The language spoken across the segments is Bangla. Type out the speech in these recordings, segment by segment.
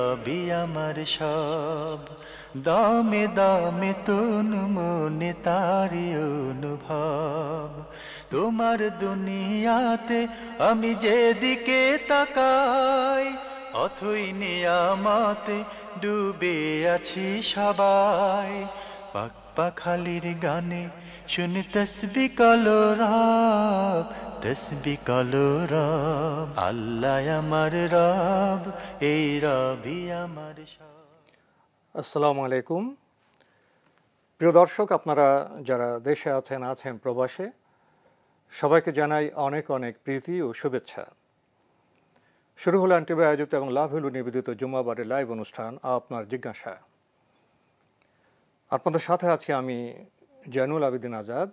রবি আমার সব, দামে দামে তন মনে তারি অনুভব। তোমার দুনিয়াতে আমি যেদিকে তাকাই, অথই নিয়ামতে ডুবে আছি সবাই। পাক পাখালির গানে শুনি তসবি কলরব, তসবি কলরব। আল্লাহ আমার রব, এই রবি আমার সব। আসসালামু আলাইকুম প্রিয় দর্শক, আপনারা যারা দেশে আছেন প্রবাসে, সবাইকে জানাই অনেক অনেক প্রীতি ও শুভেচ্ছা। শুরু হলো এনটিভি আয়োজিত এবং লাভ হলো নিবেদিত জুম্মাবারের লাইভ অনুষ্ঠান আপনার জিজ্ঞাসা। আপনাদের সাথে আছি আমি জয়নুল আবেদিন আজাদ।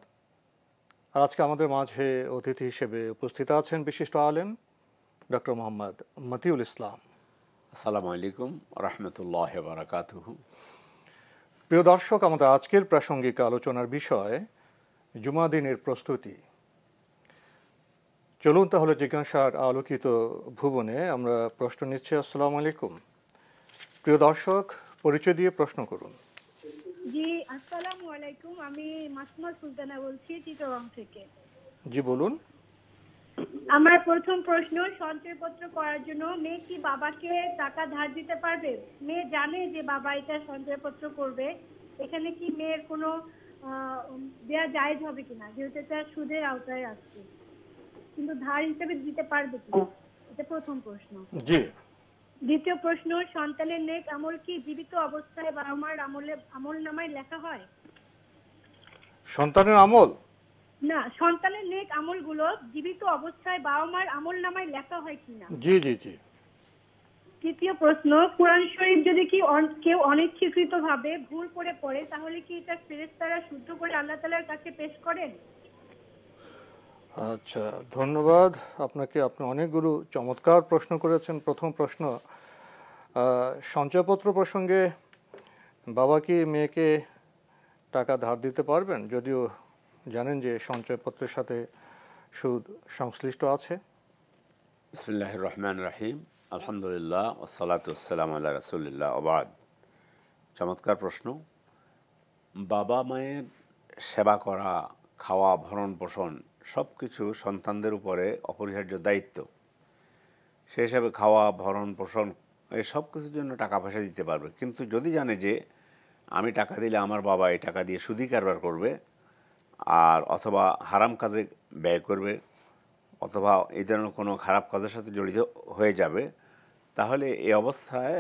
আর আজকে আমাদের মাঝে অতিথি হিসেবে উপস্থিত আছেন বিশিষ্ট আলেম ডক্টর মোহাম্মদ মতিউল ইসলাম। আসসালামু আলাইকুম রহমতুল্লাহ বারাকাতুহু। প্রিয় দর্শক, আমাদের আজকের প্রাসঙ্গিক আলোচনার বিষয় জুমা দিনের প্রস্তুতি। চলুন তাহলে জিজ্ঞাসার আলোকিত ভুবনে আমরা প্রশ্ন নিচ্ছি। আসসালামু আলাইকুম প্রিয় দর্শক, পরিচয় দিয়ে প্রশ্ন করুন। জি আসসালামু আলাইকুম, আমি মাসুমা সুলতানা বলছি চিটাগং থেকে। জি বলুন। আমার প্রথম প্রশ্ন, সঞ্চয়পত্র করার জন্য মেয়ে কি বাবাকে টাকা ধার দিতে পারবে? মেয়ে জানে যে বাবা এটা সঞ্চয়পত্র করবে, এখানে কি মেয়ের কোনো দেয়া জায়েজ হবে কিনা, যেহেতু এটা সুদের আওতায় আসছে, কিন্তু ধার হিসেবে দিতে পারবে কিনা, এটা প্রথম প্রশ্ন। জি। দ্বিতীয় প্রশ্ন, সন্তানের নেক আমল কি জীবিত অবস্থায় বাবা মার আমল নামায় লেখা হয়? সন্তানের আমল না, সন্তানের নেক আমলগুলো জীবিত অবস্থায় বাবা মার আমল নামায় লেখা হয় কিনা? জি জি জি। তৃতীয় প্রশ্ন, কোরআন শরীফ যদি কেউ অনিচ্ছাকৃত ভাবে ভুল করে পড়ে, তাহলে কি এটা ফেরেশতারা শুদ্ধ করে আল্লাহ তাআলার কাছে পেশ করেন? আচ্ছা, ধন্যবাদ আপনাকে। আপনি অনেকগুলো চমৎকার প্রশ্ন করেছেন। প্রথম প্রশ্ন, সঞ্চয়পত্র প্রসঙ্গে বাবা কি মেয়েকে টাকা ধার দিতে পারবেন, যদিও জানেন যে সঞ্চয়পত্রের সাথে সুদ সংশ্লিষ্ট আছে? বিসমিল্লাহির রহমানির রহিম, আলহামদুলিল্লাহ ওয়াসসালাতু ওয়াসসালামু আলা রাসূলিল্লাহ ওয়া বা'দ। চমৎকার প্রশ্ন। বাবা মায়ের সেবা করা, খাওয়া, ভরণ পোষণ সব কিছু সন্তানদের উপরে অপরিহার্য দায়িত্ব। সে হিসাবে খাওয়া, ভরণ পোষণ এই সব কিছুর জন্য টাকা পয়সা দিতে পারবে, কিন্তু যদি জানে যে আমি টাকা দিলে আমার বাবা এই টাকা দিয়ে সুদি কারবার করবে, আর অথবা হারাম কাজে ব্যয় করবে, অথবা এই ধরনের কোনো খারাপ কাজের সাথে জড়িত হয়ে যাবে, তাহলে এই অবস্থায়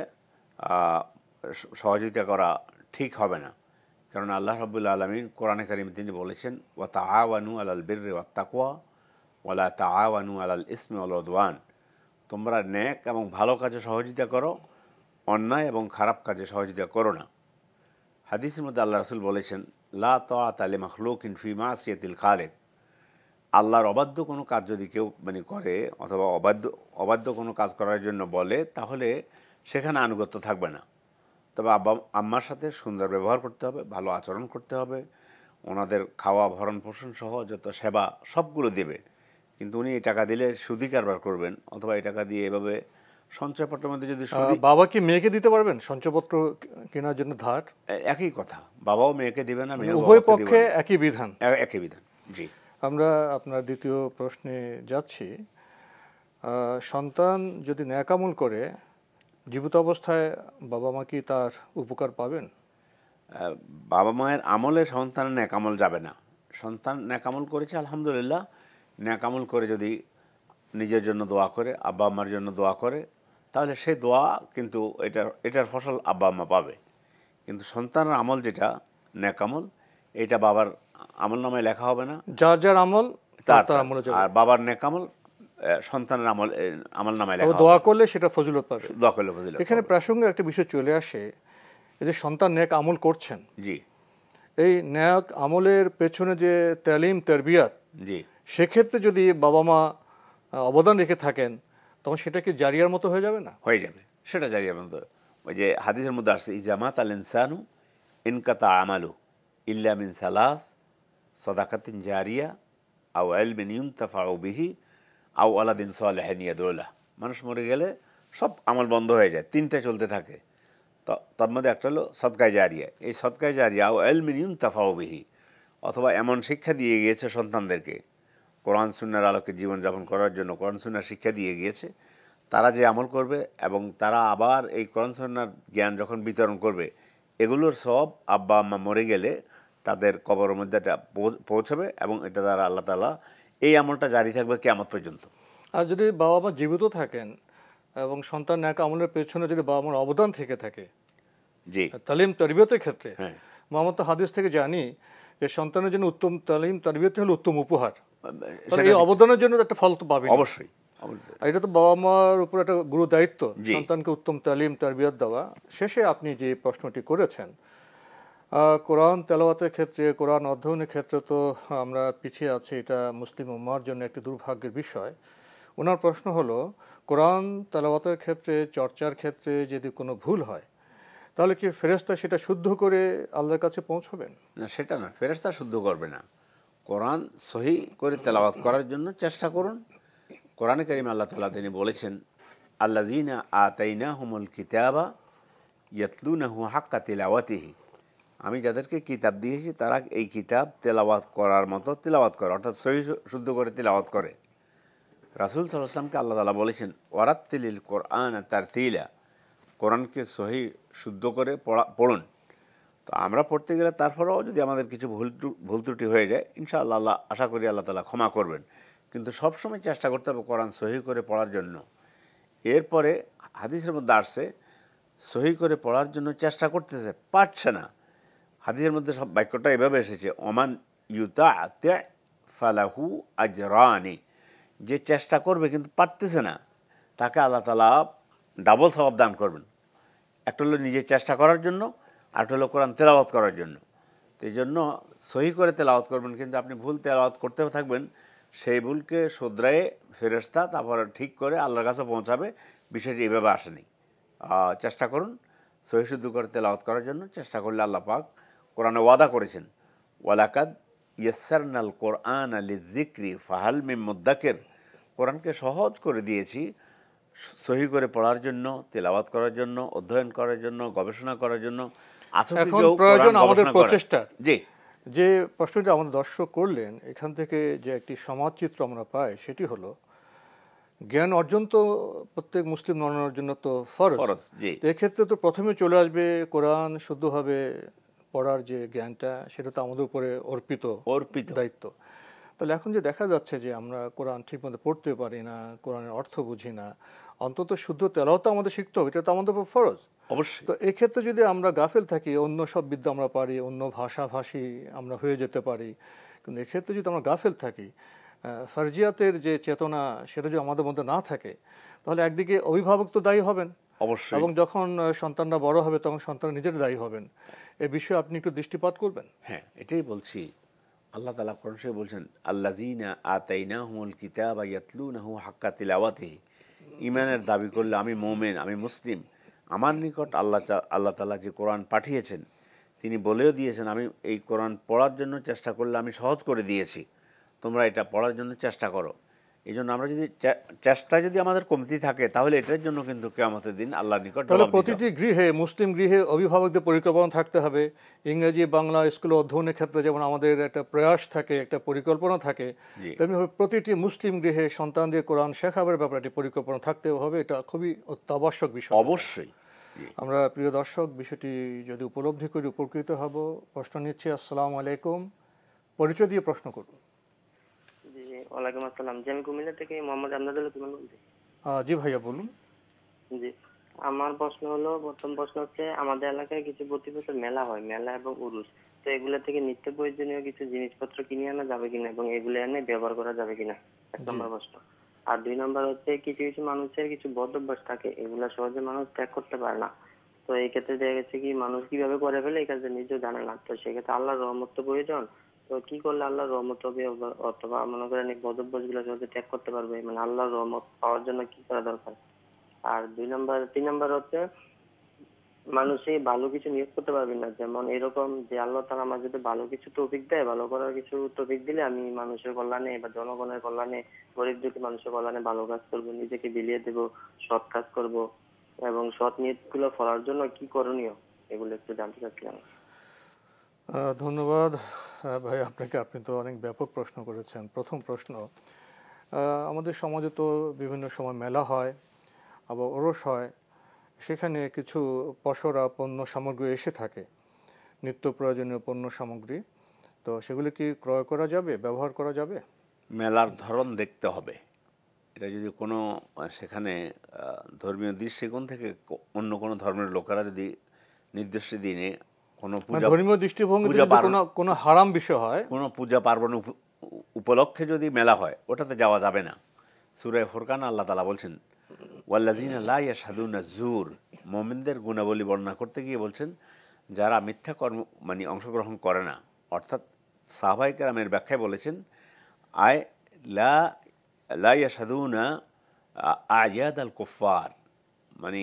সহযোগিতা করা ঠিক হবে না। কারণ আল্লাহ রাব্বুল আলামিন কোরআনে কারিমে তিনি বলেছেন, ওয়া তাআওয়ানু আলাল বিররি ওয়াত তাকওয়া ওয়া লা তাআওয়ানু আলাল ইসমি ওয়াল উদওয়ান। তোমরা নেক এবং ভালো কাজে সহযোগিতা করো, অন্যায় এবং খারাপ কাজে সহযোগিতা করো না। হাদিসের মধ্যে আল্লাহ রাসূল বলেছেন, লা তাআতা লি মাখলুকিন ফি মাসিয়াতিল খালিক। আল্লাহর অবাধ্য কোনো কাজ যদি কেউ করে অথবা অবাধ্য কোনো কাজ করার জন্য বলে, তাহলে সেখানে আনুগত্য থাকবে না। তবে আব্বা আম্মার সাথে সুন্দর ব্যবহার করতে হবে, ভালো আচরণ করতে হবে, ওনাদের খাওয়া, ভরণ পোষণ সহ যত সেবা সবগুলো দেবে। কিন্তু উনি এই টাকা দিলে সুদি কারবার করবেন, অথবা এই টাকা দিয়ে এভাবে সঞ্চয়পত্রের মধ্যে যদি বাবা কি মেয়েকে দিতে পারবেন সঞ্চয়পত্র কেনার জন্য ধার? একই কথা, বাবাও মেয়েকে দিবে না, মেয়েও উভয় পক্ষে একই বিধান। একই বিধান। জি। আমরা আপনার দ্বিতীয় প্রশ্নে যাচ্ছি। সন্তান যদি ন্যাকামল করে, জীবিত অবস্থায় বাবা মা কি তার উপকার পাবেন? বাবা মায়ের আমলে সন্তানের ন্যাকামল যাবে না। সন্তান ন্যাকামল করেছে, আলহামদুলিল্লাহ। ন্যাকামল করে যদি নিজের জন্য দোয়া করে, আব্বা আম্মার জন্য দোয়া করে, তাহলে সে দোয়া কিন্তু এটার ফসল আব্বা আম্মা পাবে। কিন্তু সন্তানের আমল যেটা ন্যাকামল, এটা বাবার আমল নামায় লেখা হবে না। যার যার আমল তার আমলে যাবে। আর বাবার নেকামল সন্তানের আমল নামায় লেখা হবে। দোয়া করলে সেটা ফজিলত পাবে। দোয়া করলে ফজিলত। এখানে প্রাসঙ্গিক একটা বিষয় চলে আসে, এই যে সন্তান নেক আমল করছেন, জি, এই নেক আমলের পেছনে যে তালিম তারবিয়াত, জি, সেক্ষেত্রে যদি বাবা মা অবদান রেখে থাকেন, তখন সেটা কি জারিয়ার মতো হয়ে যাবে না? হয়ে যাবে, সেটা জারিয়ার মতো। ওই যে হাদিসের মধ্যে আসছে, ইজামাত আল ইনসানু ইনকাতা আমালু ইল্লা মিন সালাস সাদাকাতিন জারিয়া আও ইলমিন ইউনতাফাউ বিহি আও ওয়ালাদিন সালিহিন ইয়াদউলা। মানুষ মরে গেলে সব আমল বন্ধ হয়ে যায়, 3টে চলতে থাকে। তার মধ্যে একটা হলো সদকায়ে জারিয়া। এই সদকায়ে জারিয়া ও ইলমিন ইউনতাফাউ বিহি, অথবা এমন শিক্ষা দিয়ে গিয়েছে সন্তানদেরকে কোরআন সুন্নাহর আলোকে জীবনযাপন করার জন্য, কোরআন সুন্নাহর শিক্ষা দিয়ে গিয়েছে, তারা যে আমল করবে এবং তারা আবার এই কোরআন সুন্নাহর জ্ঞান যখন বিতরণ করবে, এগুলোর সব আব্বা আম্মা মরে গেলে তাদের কবরের মধ্যে এটা পৌঁছাবে এবং এটা দ্বারা আল্লাহ তাআলা এই আমলটা জারি থাকবে কিয়ামত পর্যন্ত। আর যদি বাবা মা জীবিত থাকেন এবং সন্তান ন্যাক আমলের পেছনে যদি বাবা মার অবদান থেকে থাকে, জি, তালিম তরবিয়তের ক্ষেত্রে, হ্যাঁ, মোহাম্মদ তো হাদিস থেকে জানি যে সন্তানের জন্য উত্তম তালিম তরবিয়ত হলো উত্তম উপহার। এই অবদানের জন্য একটা ফল তো পাবে অবশ্যই। আর এটা তো বাবা মার উপর একটা গুরু দায়িত্ব সন্তানকে উত্তম তালিম তরবিয়ত দেওয়া। শেষে আপনি যে প্রশ্নটি করেছেন, কোরআন তেলাওয়াতের ক্ষেত্রে, কোরআন অধ্যয়নের ক্ষেত্রে তো আমরা পিছিয়ে আছি, এটা মুসলিম উম্মাহর জন্য একটি দুর্ভাগ্যের বিষয়। ওনার প্রশ্ন হলো, কোরআন তেলাওয়াতের ক্ষেত্রে, চর্চার ক্ষেত্রে যদি কোনো ভুল হয় তাহলে কি ফেরেশতা সেটা শুদ্ধ করে আল্লাহর কাছে পৌঁছবেন? না, সেটা না, ফেরেশতা শুদ্ধ করবে না। কোরআন সহি করে তেলাওয়াত করার জন্য চেষ্টা করুন। কোরআনে কারিমে আল্লাহ তাআলা তিনি বলেছেন, আল্লাযীনা আতাইনাহুমুল কিতাবা ইয়াতলুনাহু হাক্কা তিলাওয়াতিহি, আমি যাদেরকে কিতাব দিয়েছি তারা এই কিতাব তেলাওয়াত করার মতো তেলাওয়াত করে, অর্থাৎ সহি শুদ্ধ করে তেলাওয়াত করে। রাসূল সাল্লাল্লাহু আলাইহি ওয়াসাল্লামকে আল্লাহ তাআলা বলেছেন, ওয়ারাত্তিলিল কোরআন তারতিলা, কোরআনকে সহি শুদ্ধ করে পড়ুন। তো আমরা পড়তে গেলে তারপরেও যদি আমাদের কিছু ভুল ত্রুটি হয়ে যায়, ইনশাআল্লাহ আল্লাহ আশা করি আল্লাহ তাআলা ক্ষমা করবেন। কিন্তু সবসময় চেষ্টা করতে হবে কোরআন সহি করে পড়ার জন্য। এরপরে হাদিসের মধ্যে আসছে সহি করে পড়ার জন্য চেষ্টা করতেছে, পারছে না। হাদিসের মধ্যে সব বাক্যটা এভাবে এসেছে, ওমান ইউতাআতি ফালাহু আজরানি, যে চেষ্টা করবে কিন্তু পারতেছে না, তাকে আল্লাহ তাআলা ডাবল সওয়াব দান করবেন। একটা হলো নিজে চেষ্টা করার জন্য, আর একটা হলো কোরআন তেলাওয়াত করার জন্য। তো এই জন্য সহি করে তেলাওয়াত করবেন, কিন্তু আপনি ভুল তেলাওয়াত করতে থাকবেন, সেই ভুলকে শুধরায়ে ফেরেশতা তারপর ঠিক করে আল্লাহর কাছে পৌঁছাবে। বিষয়টি এভাবে আসেনি। চেষ্টা করুন সহি শুদ্ধ করে তেলাওয়াত করার জন্য। চেষ্টা করলে আল্লাহ পাক কোরআনে ওয়াদা করেছেন, ওয়ালাকাদ ইয়াসসারনাল কোরআন লিযিকরি ফাহাল মিন মুদ্দাকির, কোরআনকে সহজ করে দিয়েছি সহি করে পড়ার জন্য, তেলাওয়াত করার জন্য, অধ্যয়ন করার জন্য, গবেষণা করার জন্য। এখন প্রয়োজন আমাদের প্রচেষ্টা। জি, যে প্রশ্নটি আমাদের দর্শক করলেন, এখান থেকে যে একটি সমাজচিত্র আমরা পাই সেটি হলো, জ্ঞান অর্জন তো প্রত্যেক মুসলিম নরের জন্য তো ফরজ। এক্ষেত্রে তো প্রথমে চলে আসবে কোরআন শুদ্ধভাবে পড়ার যে জ্ঞানটা, সেটা তো আমাদের উপরে অর্পিত দায়িত্ব। তাহলে এখন যে দেখা যাচ্ছে যে আমরা কোরআন ঠিকমতো পড়তে পারি না, কোরআনের অর্থ বুঝি না, অন্তত শুদ্ধ তেলাওয়াত তো আমাদের শিখতে হবে, এটা তো আমাদের উপর ফরজ। অবশ্যই। তো এক্ষেত্রে যদি আমরা গাফেল থাকি, অন্য সব বিদ্যা আমরা পারি, অন্য ভাষাভাষী আমরা হয়ে যেতে পারি, কিন্তু এক্ষেত্রে যদি আমরা গাফেল থাকি, ফারজিয়াতের যে চেতনা সেটা যদি আমাদের মধ্যে না থাকে, তাহলে একদিকে অভিভাবক তো দায়ী হবেন অবশ্যই, এবং যখন সন্তানরা বড় হবে তখন সন্তান নিজের দায়ী হবেন। এ বিষয়ে আপনি একটু দৃষ্টিপাত করবেন। হ্যাঁ, এটাই বলছি। আল্লাহ তাআলা কোরআন শরীফে বলছেন, আল্লাযীনা আতাইনাহুমুল কিতাবা ইয়াতলুনাহু হাক্কা তিলাওয়াতিহি, ঈমানের দাবি করলে আমি মুমিন, আমি মুসলিম, আমার নিকট আল্লাহ তাআলা যে কোরআন পাঠিয়েছেন তিনি বলেও দিয়েছেন, আমি এই কোরআন পড়ার জন্য চেষ্টা করলে আমি সহজ করে দিয়েছি, তোমরা এটা পড়ার জন্য চেষ্টা করো। এই জন্য আমরা যদি চেষ্টা যদি আমাদের কমতি থাকে, তাহলে এটার জন্য কিন্তু কিয়ামতের দিন আল্লাহর নিকট তাহলে প্রতিটি গৃহে, মুসলিম গৃহে অভিভাবকদের পরিকল্পনা থাকতে হবে। ইংরেজি বাংলা স্কুলে অধ্যয়নের ক্ষেত্রে যেমন আমাদের একটা প্রয়াস থাকে, একটা পরিকল্পনা থাকে, তেমনিভাবে প্রতিটি মুসলিম গৃহে সন্তানদের কোরআন শেখাবার ব্যাপারে একটি পরিকল্পনা থাকতে হবে। এটা খুবই অত্যাবশ্যক বিষয়। অবশ্যই। আমরা প্রিয় দর্শক বিষয়টি যদি উপলব্ধি করি উপকৃত হব। প্রশ্ন নিচ্ছি। আসসালামু আলাইকুম, পরিচয় দিয়ে প্রশ্ন করুন। ওয়ালাইকুম আসসালাম। আমি কুমিল্লা থেকে মোহাম্মদ আমদাদুল্লাহ তুমান বলছি। জি ভাইয়া বলুন। জি, আমার প্রশ্ন হলো, প্রথম প্রশ্ন হচ্ছে, আমাদের এলাকায় কিছু প্রতি বছর মেলা হয়, মেলা এবং উরুস, তো এগুলো থেকে নিত্য প্রয়োজনীয় কিছু জিনিসপত্র কিনে আনা যাবে কিনা এবং এগুলো এনে ব্যবহার করা যাবে কিনা, এক নম্বর প্রশ্ন। আর দুই নম্বর হচ্ছে, কিছু কিছু মানুষের কিছু বদ অভ্যাস থাকে, এগুলা সহজে মানুষ ত্যাগ করতে পারে না। তো এই ক্ষেত্রে দেখা গেছে কি মানুষ কিভাবে করে ফেলে এই কাজে নিজেও জানে না। তো সেক্ষেত্রে আল্লাহর রহমত তো প্রয়োজন। তো কি করলে আল্লাহর রহমত হবে, অথবা মনে করেন এই বদ অভ্যাস গুলো সহজে ত্যাগ করতে পারবে, মানে আল্লাহর রহমত পাওয়ার জন্য কি করা দরকার? আর তিন নম্বর হচ্ছে, মানুষে ভালো কিছু নিয়োগ করতে পারবে না, যেমন এরকম যে আল্লাহ তাআলা আমার যদি ভালো কিছু তৌফিক দেয়, ভালো করার কিছু তৌফিক দিলে আমি মানুষের কল্যাণে বা জনগণের কল্যাণে, গরিব দুঃখী মানুষের কল্যাণে ভালো কাজ করব, নিজেকে বিলিয়ে দেব, সৎ কাজ করব, এবং সৎ নিয়তগুলো ফলার জন্য কি করণীয় এগুলো একটু জানতে চাচ্ছিলাম। ধন্যবাদ ভাই আপনাকে। আপনি তো অনেক ব্যাপক প্রশ্ন করেছেন। প্রথম প্রশ্ন, আমাদের সমাজে তো বিভিন্ন সময় মেলা হয়, আবার ওরস হয়, সেখানে কিছু পসরা পণ্য সামগ্রী এসে থাকে, নিত্য প্রয়োজনীয় পণ্য সামগ্রী। তো সেগুলো কি ক্রয় করা যাবে, ব্যবহার করা যাবে? মেলার ধরন দেখতে হবে। এটা যদি কোনো সেখানে ধর্মীয় দৃষ্টিকোণ থেকে অন্য কোনো ধর্মের লোকেরা যদি নির্দিষ্ট দিনে কোনো পূজা, ধর্মীয় দৃষ্টিভঙ্গি যদি কোনো হারাম বিষয় হয়, কোনো পূজা পার্বণ উপলক্ষে যদি মেলা হয়, ওটাতে যাওয়া যাবে না। সূরা ফুরকান আল্লাহ তাআলা বলছেন ওয়াল্লাযিনা লা ইয়াশহাদুনা যুর, মুমিনদের গুণাবলী বর্ণনা করতে গিয়ে বলছেন যারা মিথ্যা কর্ম মানে অংশগ্রহণ করে না। অর্থাৎ সাহাবায়ে কেরামের ব্যাখ্যায় বলেছেন আয় লা ইয়াশহাদুনা আয়াদ আল কুফার, মানে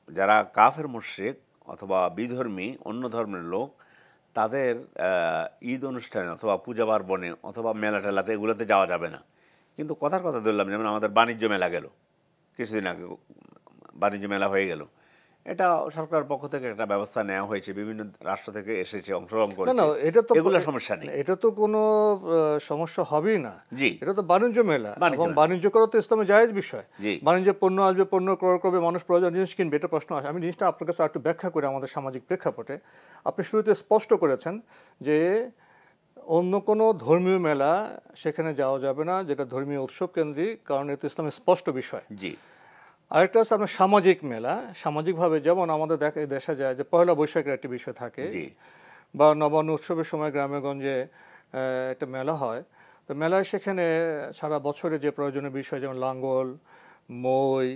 যারা কাফের মুশরিক অথবা বিধর্মী অন্য ধর্মের লোক, তাদের ঈদ অনুষ্ঠানে অথবা পূজা পার্বণে অথবা মেলা টেলাতে এগুলোতে যাওয়া যাবে না। কিন্তু কথার কথা ধরলাম, যেমন আমাদের বাণিজ্য মেলা গেল, কিছুদিন আগে বাণিজ্য মেলা হয়ে গেল, এটা সরকারের পক্ষ থেকে একটা ব্যবস্থা নেওয়া হয়েছে, বিভিন্ন রাষ্ট্র থেকে এসেছে, অংশগ্রহণ করেছে, এগুলো সমস্যা নেই, এটা তো কোনো সমস্যা হবেই না। জি, এটা তো বাণিজ্য মেলা, এবং বাণিজ্য করা তো ইসলামে জায়েজ বিষয়। বাণিজ্যে পণ্য আসবে, পণ্য ক্রয় করবে, মানুষ প্রয়োজন জিনিস কিনবে, এটা প্রশ্ন আসে। আমি জিনিসটা আপনার কাছে একটু ব্যাখ্যা করে আমাদের সামাজিক প্রেক্ষাপটে। আপনি শুরুতে স্পষ্ট করেছেন যে অন্য কোনো ধর্মীয় মেলা সেখানে যাওয়া যাবে না, যেটা ধর্মীয় উৎসব কেন্দ্রিক, কারণ এটা ইসলামের স্পষ্ট বিষয়। জি। আরেকটা হচ্ছে আপনার সামাজিক মেলা। সামাজিকভাবে যেমন আমাদের দেখা যায় যে পয়লা বৈশাখের একটি বিষয় থাকে, বা নবান্ন উৎসবের সময় গ্রামে গঞ্জে একটা মেলা হয়। তো মেলায় সেখানে সারা বছরে যে প্রয়োজনীয় বিষয়, যেমন লাঙ্গল, মই,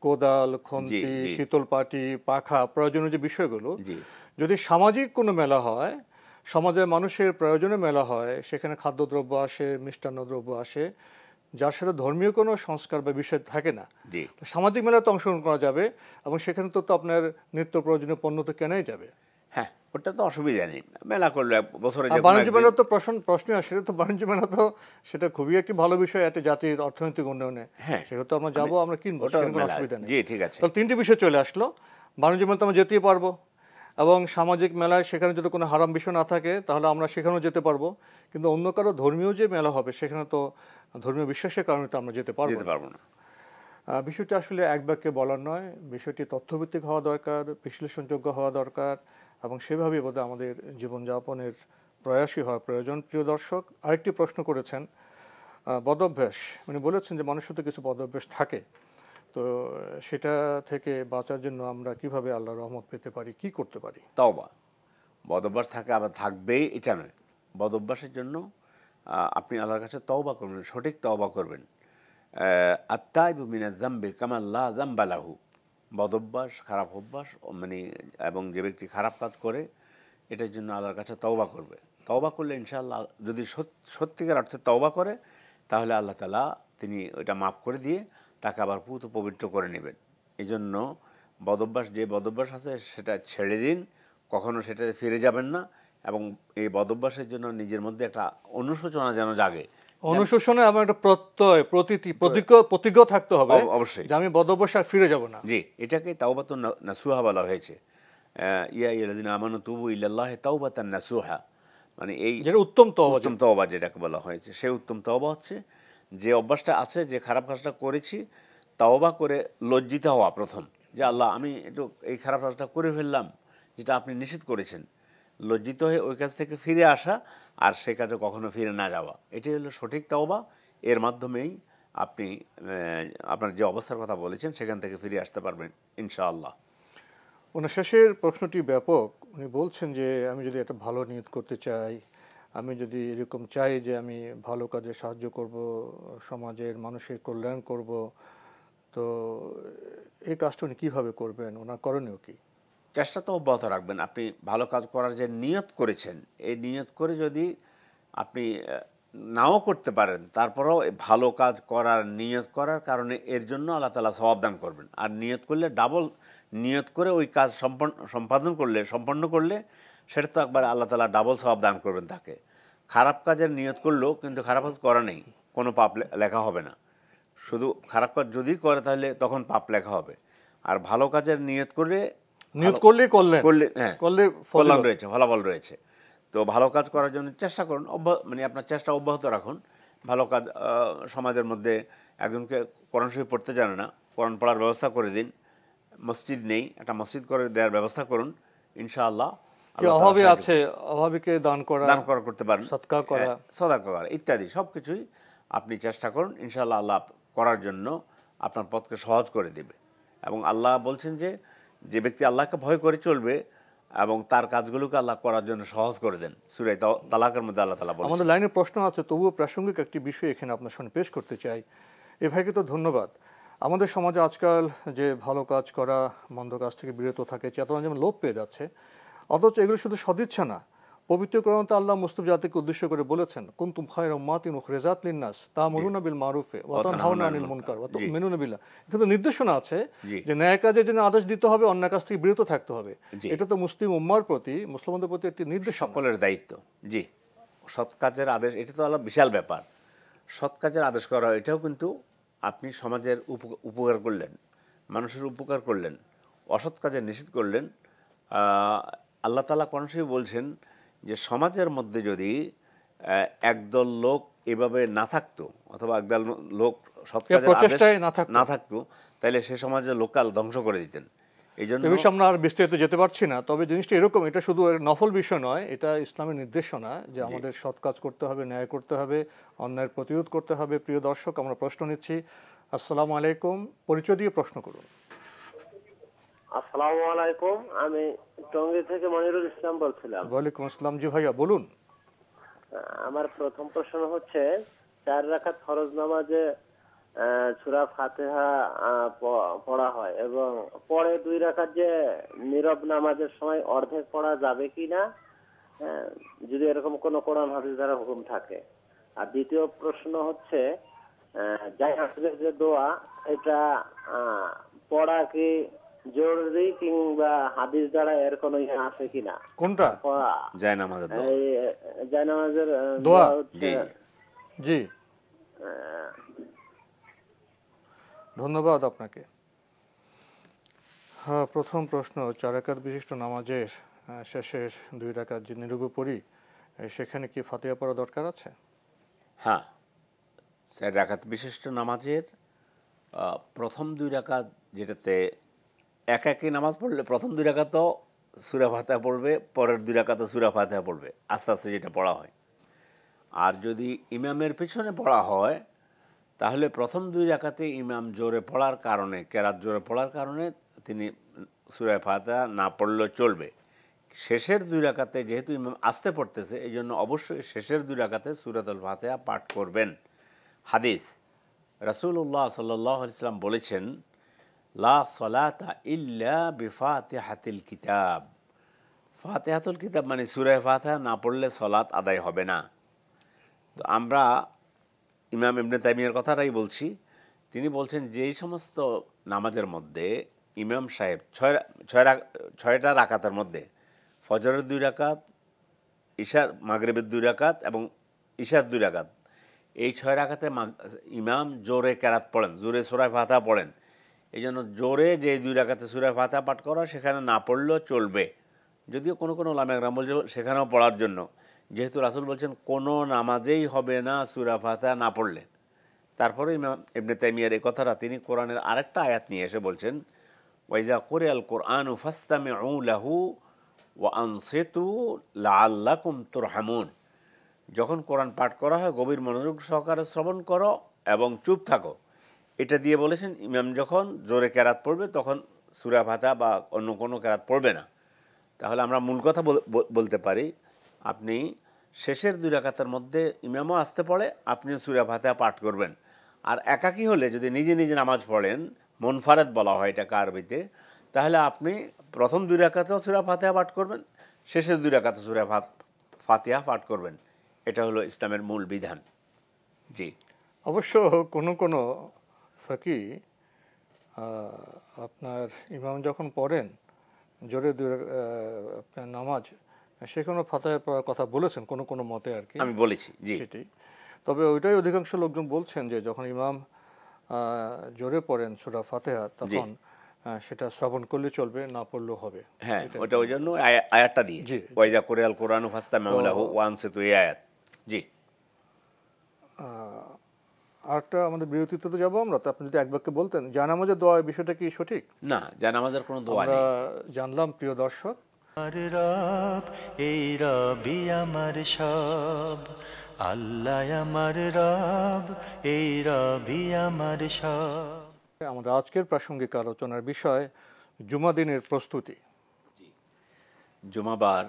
কোদাল, খন্তি, শীতল পাটি, পাখা, প্রয়োজনীয় যে বিষয়গুলো, যদি সামাজিক কোনো মেলা হয়, সমাজের মানুষের প্রয়োজনে মেলা হয়, সেখানে খাদ্যদ্রব্য আসে, মিষ্টান্ন দ্রব্য আসে, যার সাথে ধর্মীয় কোনো সংস্কার বা বিষয় থাকে না, সামাজিক মেলাতে অংশগ্রহণ করা যাবে, এবং সেখানে তো আপনার নিত্য প্রয়োজনীয় পণ্য তো কেনাই যাবে। হ্যাঁ, ওটা তো অসুবিধা নেই, মেলা করলে বছরে। বাণিজ্য মেলা তো প্রশ্ন আসে, তো বাণিজ্য মেলা তো সেটা খুবই একটি ভালো বিষয় একটা জাতির অর্থনৈতিক উন্নয়নে। সেহেতু আমরা যাবো, আমরা কিনবো, কোনো অসুবিধা নেই। ঠিক আছে, তাহলে তিনটি বিষয় চলে আসলো। বাণিজ্য মেলা তো আমরা যেতেই পারবো, এবং সামাজিক মেলায় সেখানে যদি কোনো হারাম বিষয় না থাকে তাহলে আমরা সেখানেও যেতে পারবো। কিন্তু অন্য কারো ধর্মীয় যে মেলা হবে, সেখানে তো ধর্মীয় বিশ্বাসের কারণে তো আমরা যেতে পারবো না। বিষয়টি আসলে এক বাক্যে বলার নয়, বিষয়টি তথ্যভিত্তিক হওয়া দরকার, বিশ্লেষণযোগ্য হওয়া দরকার, এবং সেভাবেই বোধহয় আমাদের জীবনযাপনের প্রয়াসই হওয়া প্রয়োজন। প্রিয় দর্শক, আরেকটি প্রশ্ন করেছেন বদভ্যাস। উনি বলেছেন যে মানুষের তো কিছু বদভ্যাস থাকে, তো সেটা থেকে বাঁচার জন্য আমরা কিভাবে আল্লাহর রহমত পেতে পারি, কি করতে পারি? তওবা। বদভ্যাস থাকে, আবার থাকবেই এটা নয়। বদভ্যাসের জন্য আপনি আল্লাহর কাছে তওবা করবেন, সঠিক তওবা করবেন। আত্তাইবু মিনাজ যামবি কামা লা যামবা লাহু। বদভ্যাস, খারাপ অভ্যাস, মানে এবং যে ব্যক্তি খারাপ কাজ করে, এটার জন্য আল্লাহর কাছে তওবা করবে। তওবা করলে ইনশাআল্লাহ, যদি সত্যিকার অর্থে তওবা করে, তাহলে আল্লাহ তাআলা তিনি ওইটা মাফ করে দিয়ে তাকে আবার পুত পবিত্র করে নেবেন। এই জন্য যে বদভ্যাস আছে সেটা ছেড়ে দিন, কখনো সেটাতে ফিরে যাবেন না, এবং এই বদভ্যাসের জন্য নিজের মধ্যে একটা অনুশোচনা যেন জাগে। অনুশোচনা এবং একটা প্রত্যয়, প্রতিজ্ঞ থাকতে হবে অবশ্যই যে আমি বদভ্যাস আর ফিরে যাব না। জি, এটাকে তাওবাতুন নাসুহা বলা হয়েছে। ইয়া আইয়ুহাল্লাযিনা আমানু তুবু ইলাল্লাহি তাওবাতান নাসুহা, মানে এই যেটা উত্তম তওবা যেটাকে বলা হয়েছে, সেই উত্তম তওবা হচ্ছে যে অভ্যাসটা আছে, যে খারাপ কাজটা করেছি, তওবা করে লজ্জিত হওয়া প্রথম, যে আল্লাহ আমি একটু এই খারাপ কাজটা করে ফেললাম, যেটা আপনি নিষেধ করেছেন, লজ্জিত হয়ে ওই কাজ থেকে ফিরে আসা, আর সে কাজে কখনো ফিরে না যাওয়া, এটাই হলো সঠিক তওবা। এর মাধ্যমেই আপনি আপনার যে অবস্থার কথা বলেছেন সেখান থেকে ফিরে আসতে পারবেন ইনশাআল্লাহ। ওনার শেষের প্রশ্নটি ব্যাপক। উনি বলছেন যে আমি যদি একটা ভালো নিয়ত করতে চাই, আমি যদি এরকম চাই যে আমি ভালো কাজে সাহায্য করব, সমাজের মানুষের কল্যাণ করব, তো এই কাজটা উনি কীভাবে করবেন, ওনার করণীয় কী? চেষ্টা তো অব্যাহত রাখবেন। আপনি ভালো কাজ করার যে নিয়ত করেছেন, এই নিয়ত করে যদি আপনি নাও করতে পারেন, তারপরেও ভালো কাজ করার নিয়ত করার কারণে এর জন্য আল্লাহ তাআলা সওয়াব দান করবেন। আর নিয়ত করলে ডাবল নিয়ত করে ওই কাজ সম্পন্ন করলে সেটা তো একবার আল্লাহ তাআলা ডাবল সওয়াব দান করবেন তাকে। খারাপ কাজের নিয়ত করলেও কিন্তু খারাপ কাজ করা নেই, কোনো পাপ লেখা হবে না। শুধু খারাপ কাজ যদি করে তাহলে তখন পাপ লেখা হবে। আর ভালো কাজের নিয়ত করলে হ্যাঁ কল্যাণ রয়েছে, ফলাফল রয়েছে। তো ভালো কাজ করার জন্য চেষ্টা করুন, মানে আপনার চেষ্টা অব্যাহত রাখুন। ভালো কাজ, সমাজের মধ্যে একজনকে কোরআন শরীফ পড়তে জানে না, কোরআন পড়ার ব্যবস্থা করে দিন। মসজিদ নেই, একটা মসজিদ করে দেওয়ার ব্যবস্থা করুন, ইনশাআল্লাহ। অভাবে আছে, অভাবীকে দান করা করতে পারেন, সদকা করা ইত্যাদি সবকিছুই আপনি চেষ্টা করুন, ইনশাআল্লাহ আল্লাহ করার জন্য আপনার পথকে সহজ করে দেবে। এবং আল্লাহ বলছেন যে ব্যক্তি আল্লাহকে ভয় করে চলবে এবং তার কাজগুলোকে আল্লাহ করার জন্য সহজ করে দেন। সূরা তালাকের মধ্যে আল্লাহ তাআলা বলেন। আমাদের লাইনে প্রশ্ন আছে, তবুও প্রাসঙ্গিক একটি বিষয় এখানে আপনার সামনে পেশ করতে চাই। এ ভাইকে তো ধন্যবাদ। আমাদের সমাজে আজকাল যে ভালো কাজ করা, মন্দ কাজ থেকে বিরত থাকে চেতনা যেমন লোপ পেয়ে যাচ্ছে, অথচ এগুলো শুধু সদিচ্ছা না, পবিত্র কোরআনে আল্লাহ মুসলিম জাতিকে উদ্দেশ্য করে বলেছেন, কুনতুম খায়রা উম্মাতিন উখরিজাত লিন-নাস তা'মুরুনা বিল মারুফি ওয়া তানহাউনা আনিল মুনকার ওয়া তু'মিনুনা বিল্লাহ। কিন্তু নির্দেশনা আছে যে ন্যায় কাজের জন্য আদেশ দিতে হবে, অন্যায় কাজ থেকে বিরত থাকতে হবে। এটা তো মুসলিম উম্মার প্রতি, মুসলমানদের প্রতি একটি নির্দেশ, সকলের দায়িত্ব। জি, সৎ কাজের আদেশ, এটা তো আল্লাহ বিশাল ব্যাপার। সৎ কাজের আদেশ করা, এটাও কিন্তু আপনি সমাজের উপকার করলেন, মানুষের উপকার করলেন, অসৎ কাজের নিষেধ করলেন। আল্লাহ তাআলা কোরআন শরীফে বলছেন যে সমাজের মধ্যে যদি একদল লোক এভাবে না থাকতো, অথবা একদল লোক সৎ কাজের আদেশ না থাকতো, তাহলে সে সমাজের লোককে ধ্বংস করে দিতেন। এই জন্য আমরা আর বিস্তারিত যেতে পারছি না, তবে জিনিসটা এরকম, এটা শুধু নফল বিষয় নয়, এটা ইসলামের নির্দেশনা যে আমাদের সৎ কাজ করতে হবে, ন্যায় করতে হবে, অন্যায়ের প্রতিরোধ করতে হবে। প্রিয় দর্শক, আমরা প্রশ্ন নিচ্ছি। আসসালামু আলাইকুম, পরিচয় দিয়ে প্রশ্ন করুন। আসসালামু আলাইকুম, আমি টঙ্গী থেকে মনিরুল ইসলাম বলছিলাম। ওয়ালাইকুম আসসালাম। জি ভাইয়া বলুন। আমার প্রথম প্রশ্ন হচ্ছে, 4 রাকাত ফরজ নামাজে সূরা ফাতিহা পড়া হয় এবং পরে 2 রাকাত যে নীরব নামাজের সময় অর্ধেক পড়া যাবে কিনা, যদি এরকম কোনো কোরআন হাদিস দ্বারা হুকুম থাকে। আর দ্বিতীয় প্রশ্ন হচ্ছে, জায়নামাজের যে দোয়া, এটা পড়া কি জরুরি কিংবা হাদিস দ্বারা এর কোনো আছে কিনা? কোনটা? জায়নামাজের দোয়া। জায়নামাজের দোয়া। জি, ধন্যবাদ আপনাকে। হ্যাঁ, প্রথম প্রশ্ন, 4 রাকাত বিশিষ্ট নামাজের শেষের 2 রাকাত যে নীরবে পড়ি, সেখানে কি ফাতিহা পড়া দরকার আছে? হ্যাঁ, 4 রাকাত বিশিষ্ট নামাজের প্রথম 2 রাকাত, যেটাতে একই নামাজ পড়লে প্রথম 2 রাকাতও সূরা ফাতিহা পড়বে, পরের 2 রাকাতও সূরা ফাতিহা পড়বে, আস্তে আস্তে যেটা পড়া হয়। আর যদি ইমামের পিছনে পড়া হয়, তাহলে প্রথম 2 রাকাতে ইমাম জোরে পড়ার কারণে, কেরাত জোরে পড়ার কারণে তিনি সূরা ফাতিহা না পড়লেও চলবে। শেষের 2 রাকাতে যেহেতু ইমাম আস্তে পড়তেছে, এই জন্য অবশ্যই শেষের 2 রাকাতে সূরাতুল ফাতিহা পাঠ করবেন। হাদিস, রাসূলুল্লাহ সাল্লাল্লাহু আলাইহি ওয়াসাল্লাম বলেছেন, লা সালাতা ইল্লা বিফাতিহাতিল কিতাব। ফাতিহাতুল কিতাব মানে সূরা ফাতিহা না পড়লে সালাত আদায় হবে না। তো আমরা ইমাম ইবনে তাইমিয়ার কথাটাই বলছি। তিনি বলছেন যে এই সমস্ত নামাজের মধ্যে ইমাম সাহেব 6টা রাকাতের মধ্যে ফজরের 2 রাকাত, ইশার মাগরিবের 2 রাকাত এবং ইশার 2 রাকাত, এই 6 রাকাতে ইমাম জোরে কেরাত পড়েন, জোরে সূরা ফাতিহা পড়েন। এই জন্য জোরে যে 2 রাকাতে সূরা ফাতিহা পাঠ করা, সেখানে না পড়লেও চলবে। যদিও কোনো কোনো উলামায়ে কেরাম বলছে সেখানেও পড়ার জন্য, যেহেতু রাসূল বলছেন কোনো নামাজেই হবে না সূরা ফাতিহা না পড়লে। তারপরে ইমাম ইবনে তাইমিয়ার এই কথাটা তিনি কোরআনের আরেকটা আয়াত নিয়ে এসে বলছেন, ওয়াইজা কুরিআল কুরআনু ফাসতামিউ লাহু ওয়া আনসিতু লাআল্লাকুম তুরহামুন। যখন কোরআন পাঠ করা হয় গভীর মনোযোগ সহকারে শ্রবণ করো এবং চুপ থাকো। এটা দিয়ে বলেছেন ইমাম যখন জোরে কেরাত পড়বে তখন সূরা ফাতিহা বা অন্য কোনো কেরাত পড়বে না। তাহলে আমরা মূল কথা বলতে পারি, আপনি শেষের 2 রাকাতের মধ্যে ইমামও আসতে পড়ে, আপনিও সূরা ফাতিহা পাঠ করবেন। আর একাকী হলে যদি নিজে নিজে নামাজ পড়েন, মুনফারিদ বলা হয় এটাকে আরবিতে, তাহলে আপনি প্রথম 2 রাকাতেও সূরা ফাতিহা পাঠ করবেন, শেষের 2 রাকাতে সূরা ফাতিহা পাঠ করবেন। এটা হলো ইসলামের মূল বিধান। জি, অবশ্য কোনো কোনো ফাকি আপনার ইমাম যখন পড়েন জোরে আপনার নামাজ, সেখানে ফাতিহা পড়ার কথা বলেছেন কোনো কোনো মতে আর কি, আমি বলেছি জি। সেটাই। তবে ওইটাই অধিকাংশ লোকজন বলছেন যে যখন ইমাম জোরে পড়েন সূরা ফাতিহা তখন সেটা শ্রবণ করলে চলবে, না পড়লেও হবে। হ্যাঁ, ওটা ওই জন্য আয়াতটা দিয়ে জি। ওয়াইদা কোরআন কোরআন ফাস্তামিউ লাহু ওয়া আনসিতু, এই আয়াত। জি। আরেকটা আমাদের বিরতিতে তো যাবো আমরা, তো আপনি যদি এক বাক্যে বলতেন জানামাজের দোয়া বিষয়টা কি সঠিক? না, জানামাজের কোনো দোয়া আমরা নেই। জানলাম প্রিয় দর্শক, আমার রব, এই রবি আমার সব, আল্লাহ আমার রব, এই রবি আমার সব। আমাদের আজকের প্রাসঙ্গিক আলোচনার বিষয় জুমা দিনের প্রস্তুতি। জুমাবার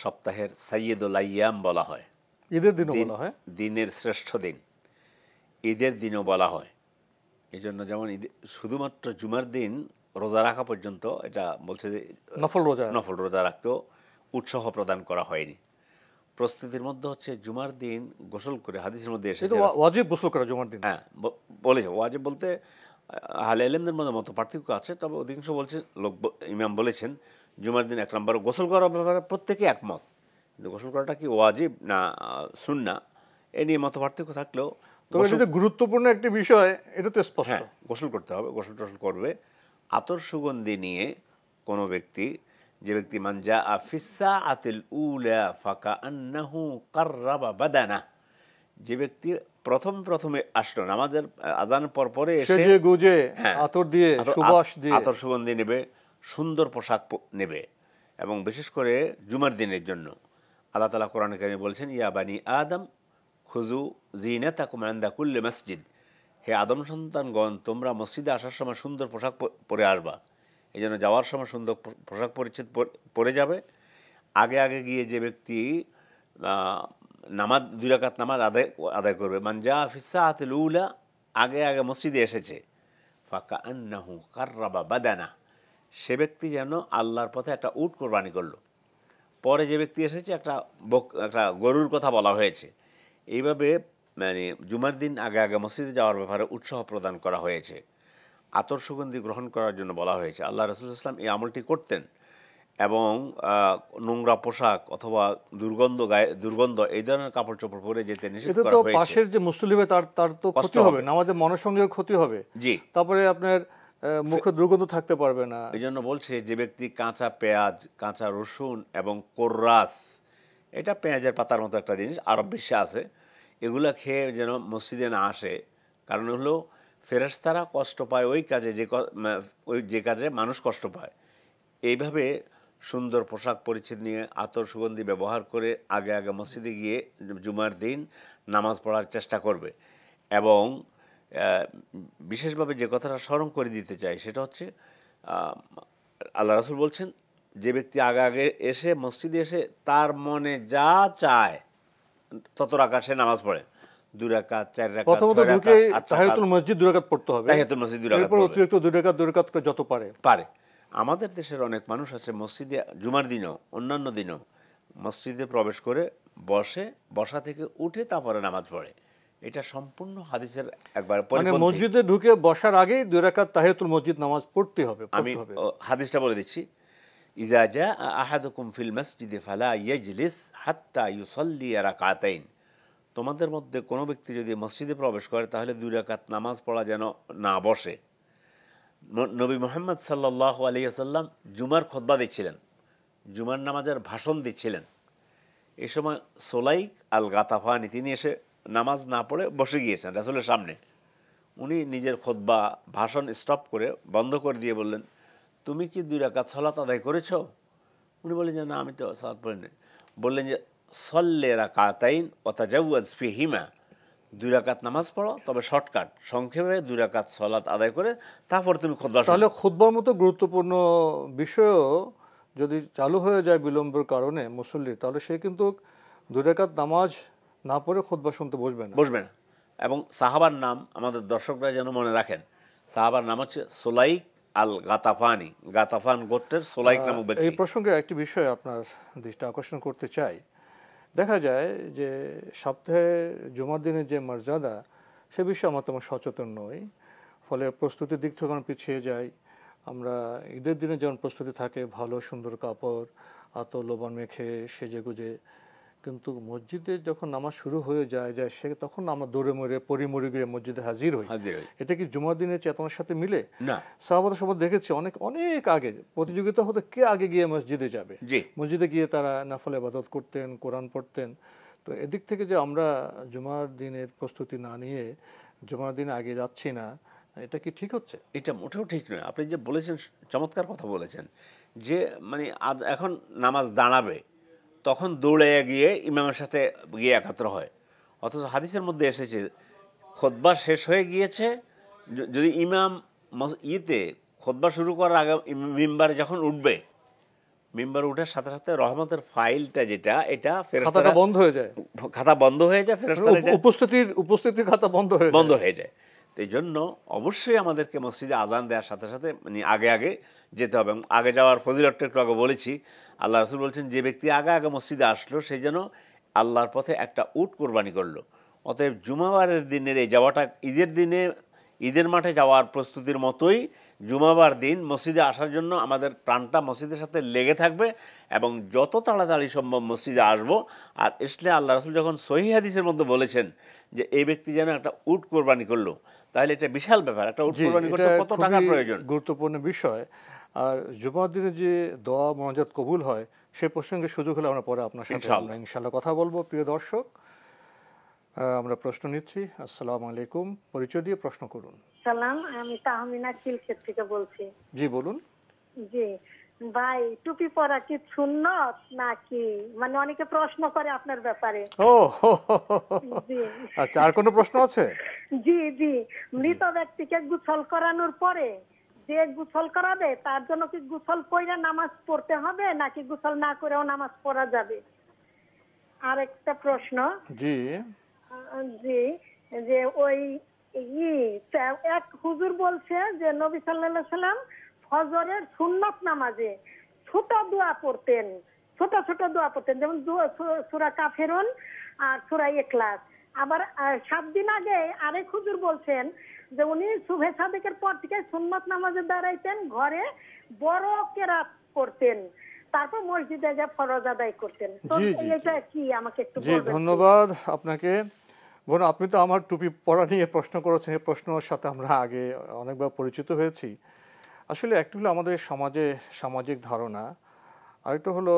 সপ্তাহের সাইয়্যিদুল আইয়াম বলা হয়, ঈদের দিনও বলা হয়, দিনের শ্রেষ্ঠ দিন, ঈদের দিনও বলা হয়। এই জন্য যেমন শুধুমাত্র জুমার দিন রোজা রাখা পর্যন্ত এটা বলছে যে নফল রোজা রাখতেও উৎসাহ প্রদান করা হয়নি। প্রস্তুতির মধ্যে হচ্ছে জুমার দিন গোসল করে, হাদিসের মধ্যে এসেছে ওয়াজিব গোসল করা জুমার দিন। হ্যাঁ, বলেছে ওয়াজিব বলতে আহলে ইলমদের মধ্যে মত পার্থক্য আছে, তবে অধিকাংশ বলছে ইমাম বলেছেন জুমার দিন 1 নম্বর গোসল করার ব্যাপারে প্রত্যেকে একমত, কিন্তু গোসল করাটা কি ওয়াজিব না সুন্নাহ এ নিয়ে মত পার্থক্য থাকলেও তবে এটা গুরুত্বপূর্ণ একটি বিষয়, এটা তো স্পষ্ট। হ্যাঁ, গোসল করতে হবে, গোসল টোসল করবে। আতর সুগন্ধি নিয়ে কোনো ব্যক্তি, যে ব্যক্তি মানজা আফিসা আতিল উলা ফাকা আন্নাহু কাররাবা বাদানা, যে ব্যক্তি প্রথমে আসলো নামাজের আজানের পরে এসে গুজে আতর দিয়ে সুবাস দিয়ে আতর সুগন্ধি নেবে, সুন্দর পোশাক নেবে, এবং বিশেষ করে জুমার দিনের জন্য আল্লাহ তাআলা কোরআনে কারিমে বলছেন ইয়া বানি আদম খুযু যিনাতাকুম ইনদা কুল্লি মসজিদ, হে আদম সন্তানগণ তোমরা মসজিদে আসার সময় সুন্দর পোশাক পরে আসবা। এই জন্য যাওয়ার সময় সুন্দর পোশাক পরিচ্ছদ পরে যাবে। আগে গিয়ে যে ব্যক্তি নামাজ 2 রাকাত নামাজ আদায় করবে, মানজা ফিসা আতিল উলা, আগে মসজিদে এসেছে, ফাকা আন্নাহু কাররাবা বাদানা, সে ব্যক্তি যেন আল্লাহর পথে একটা উট কোরবানি করলো। পরে যে ব্যক্তি এসেছে একটা গরুর কথা বলা হয়েছে। এইভাবে মানে জুমার দিন আগে মসজিদে যাওয়ার ব্যাপারে উৎসাহ প্রদান করা হয়েছে। আতর সুগন্ধি গ্রহণ করার জন্য বলা হয়েছে। আল্লাহ রাসূল সাল্লাল্লাহু আলাইহি ওয়াসাল্লাম এই আমলটি করতেন, এবং নোংরা পোশাক অথবা দুর্গন্ধ এই ধরনের কাপড় চোপড় পরে যেতে নিষেধ করা হয়েছে। পাশের যে মুসল্লি তার তো ক্ষতি হবে, আমাদের মনসংযোগ ক্ষতি হবে। জি। তারপরে আপনার মুখে দুর্গন্ধ থাকতে পারবে না। এই জন্য বলছে যে ব্যক্তি কাঁচা পেঁয়াজ, কাঁচা রসুন এবং কোররাস, এটা পেঁয়াজের পাতার মতো একটা জিনিস, আরব বিশ্বে আছে, এগুলা খেয়ে যেন মসজিদে না আসে। কারণ হলো ফেরেশতারা কষ্ট পায় ওই কাজে যে কাজে মানুষ কষ্ট পায়। এইভাবে সুন্দর পোশাক পরিচ্ছদ নিয়ে আতর সুগন্ধি ব্যবহার করে আগে মসজিদে গিয়ে জুমার দিন নামাজ পড়ার চেষ্টা করবে। এবং বিশেষভাবে যে কথাটা স্মরণ করে দিতে চাই সেটা হচ্ছে আল্লাহ রাসূল বলছেন যে ব্যক্তি আগে এসে মসজিদে এসে তার মনে যা চায় তত রাকাত সে নামাজ পড়ে, 2 রাকাত 4 রাকাত প্রথমত ঢুকে তাহিয়াতুল মসজিদ 2 রাকাত পড়তে হবে, তাহিয়াতুল মসজিদ 2 রাকাত, এরপর অতিরিক্ত 2 রাকাত করে যত পারে। আমাদের দেশের অনেক মানুষ আছে মসজিদে জুমার দিনও অন্যান্য দিনও মসজিদে প্রবেশ করে বসা থেকে উঠে তারপরে নামাজ পড়ে। এটা সম্পূর্ণ হাদিসের একবার মানে মসজিদে ঢুকে বসার আগেই 2 রাকাত তাহিয়াতুল মসজিদ নামাজ পড়তে হবে। আমি হাদিসটা বলে দিচ্ছি, ইযা জা আহাদুকুম ফিল মসজিদে ফালা ইয়াজলিস হাত্তা ইউসাল্লি রাকাতাইন, তোমাদের মধ্যে কোনো ব্যক্তি যদি মসজিদে প্রবেশ করে তাহলে 2 রাকাত নামাজ পড়া যেন না বসে। নবী মুহাম্মদ সাল্লাল্লাহু আলাইহি ওয়াসাল্লাম জুমার খুতবা দিচ্ছিলেন, জুমার নামাজের ভাষণ দিচ্ছিলেন। এই সময় সুলাইক আল গাতাফানি তিনি এসে নামাজ না পড়ে বসে গিয়েছেন রাসূলের সামনে। উনি নিজের খুতবা ভাষণ স্টপ করে বন্ধ করে দিয়ে বললেন, তুমি কি 2 রাকাত সালাত আদায় করেছো? উনি বললেন যে না, আমি তো সালাত পড়িনি। বললেন যে সল্লি রাকাতাইন ওয়া তাজাওয়াজ ফিহিমা, 2 রাকাত নামাজ পড়ো, তবে শর্টকাট সংক্ষেপে 2 রাকাত সালাত আদায় করে তারপর তুমি খুতবা। তাহলে খুতবার মতো গুরুত্বপূর্ণ বিষয়ও যদি চালু হয়ে যায় বিলম্বের কারণে মুসল্লি, তাহলে সে কিন্তু 2 রাকাত নামাজ না পড়ে খুতবা শুনতে বসবে না। এবং সাহাবার নাম আমাদের দর্শকরা যেন মনে রাখেন, সাহাবার নাম হচ্ছে সুলাইক আল গাতাফানি, গাতাফান গোত্রের সুলাইক নামক ব্যক্তি। এই প্রসঙ্গে একটি বিষয় আপনার দৃষ্টি আকর্ষণ করতে চাই। দেখা যায় যে সপ্তাহে জুমার দিনের যে মর্যাদা সে বিষয়ে আমরা তেমন সচেতন নই। ফলে প্রস্তুতির দিক থেকে আমরা পিছিয়ে যাই। আমরা ঈদের দিনে যেমন প্রস্তুতি থাকে, ভালো সুন্দর কাপড়, আতর লোবান মেখে সেজে গুজে, কিন্তু মসজিদে যখন নামাজ শুরু হয়ে যায় সে তখন আমরা দৌড়ে মরে পরিমরি গিয়ে মসজিদে হাজির হই। এটা কি জুমার দিনের চেতনার সাথে মিলে? না। সাহাবাদের সবাই দেখেছি অনেক অনেক আগে প্রতিযোগিতা হতো কে আগে গিয়ে মসজিদে যাবে। মসজিদে গিয়ে তারা নফল ইবাদত করতেন, কোরআন পড়তেন। তো এদিক থেকে যে আমরা জুমার দিনের প্রস্তুতি না নিয়ে জুমার দিনে আগে যাচ্ছি না, এটা কি ঠিক হচ্ছে? এটা মোটেও ঠিক নয়। আপনি যে বলেছেন চমৎকার কথা বলেছেন, যে মানে এখন নামাজ দাঁড়াবে তখন দৌড়ে গিয়ে ইমামের সাথে গিয়ে একাত্র হয়। অথচ হাদিসের মধ্যে এসেছে খুতবা শেষ হয়ে গিয়েছে, যদি ইমাম খুতবা শুরু করার আগে মিম্বারে যখন উঠবে, মিম্বার উঠার সাথে সাথে রহমতের ফাইলটা যেটা, এটা খাতা বন্ধ হয়ে যায়, খাতা বন্ধ হয়ে যায়, ফেরেশতারা উপস্থিতির খাতা বন্ধ হয়ে যায়। তো এই জন্য অবশ্যই আমাদেরকে মসজিদে আজান দেওয়ার সাথে সাথে মানে আগে আগে যেতে হবে। আগে যাওয়ার ফজিলতটা একটু আগে বলেছি। আল্লাহ রাসূল বলছেন, যে ব্যক্তি আগে আগে মসজিদে আসলো সেই যেন আল্লাহর পথে একটা উট কোরবানি করলো। অতএব জুমাবারের দিনের এই যাওয়াটা ঈদের দিনে ঈদের মাঠে যাওয়ার প্রস্তুতির মতোই জুমাবার দিন মসজিদে আসার জন্য আমাদের প্রাণটা মসজিদের সাথে লেগে থাকবে এবং যত তাড়াতাড়ি সম্ভব মসজিদে আসবো। আর আসলে আল্লাহ রাসূল যখন সহিহ হাদিসের মধ্যে বলেছেন যে এই ব্যক্তি যেন একটা উট কোরবানি করলো, তাহলে এটা বিশাল ব্যাপার। একটা উট কোরবানি করতে কত টাকার প্রয়োজন, গুরুত্বপূর্ণ বিষয়। আর জুমার দিনে যে দোয়া মোনাজাত কবুল হয় সেই প্রসঙ্গে সুযোগ হলে আমরা পরে আপনার সাথে ইনশাআল্লাহ কথা বলবো। প্রিয় দর্শক, আমরা প্রশ্ন নিচ্ছি। আসসালামু আলাইকুম, পরিচয় দিয়ে প্রশ্ন করুন। সালাম, আমি তাহমিনা খিলক্ষেত থেকে বলছি। জি বলুন। জি ভাই, টুপি পরা কি সুন্নত নাকি, মানে অনেকে প্রশ্ন করে আপনার ব্যাপারে। ও আচ্ছা, আর কোনো প্রশ্ন আছে? জি জি, মৃত ব্যক্তিকে গোসল করানোর পরে যে গোসল করাবে তার জন্য কি গোসল করে নামাজ পড়তে হবে নাকি গোসল না করেও নামাজ পড়া যাবে? আর একটা প্রশ্ন। জি জি, যে ওই এক হুজুর বলছে যে নবী সাল্লাল্লাহু আলাইহি সাল্লাম ফজরের সুন্নত নামাজে ছোট দোয়া পড়তেন, ছোট ছোট দোয়া পড়তেন, যেমন সূরা কাফিরুন আর সূরা ইখলাস। আবার 7 দিন আগে আরেক হুজুর বলছেন যে উনি সুবহে সাদিকের পর থেকে সুন্নত নামাজে দাঁড়াইতেন, ঘরে বড় কেরাত করতেন, তারপর মসজিদে গিয়ে ফরজ আদায় করতেন। তো এটা কি আমাকে একটু বলবেন? জি ধন্যবাদ আপনাকে। বোন, আপনি তো আমার টুপি পরা নিয়ে প্রশ্ন করেছেন, এই প্রশ্নের সাথে আমরা আগে অনেকবার পরিচিত হয়েছি। আসলে একটু হলো আমাদের সমাজে সামাজিক ধারণা, আরেকটা হলো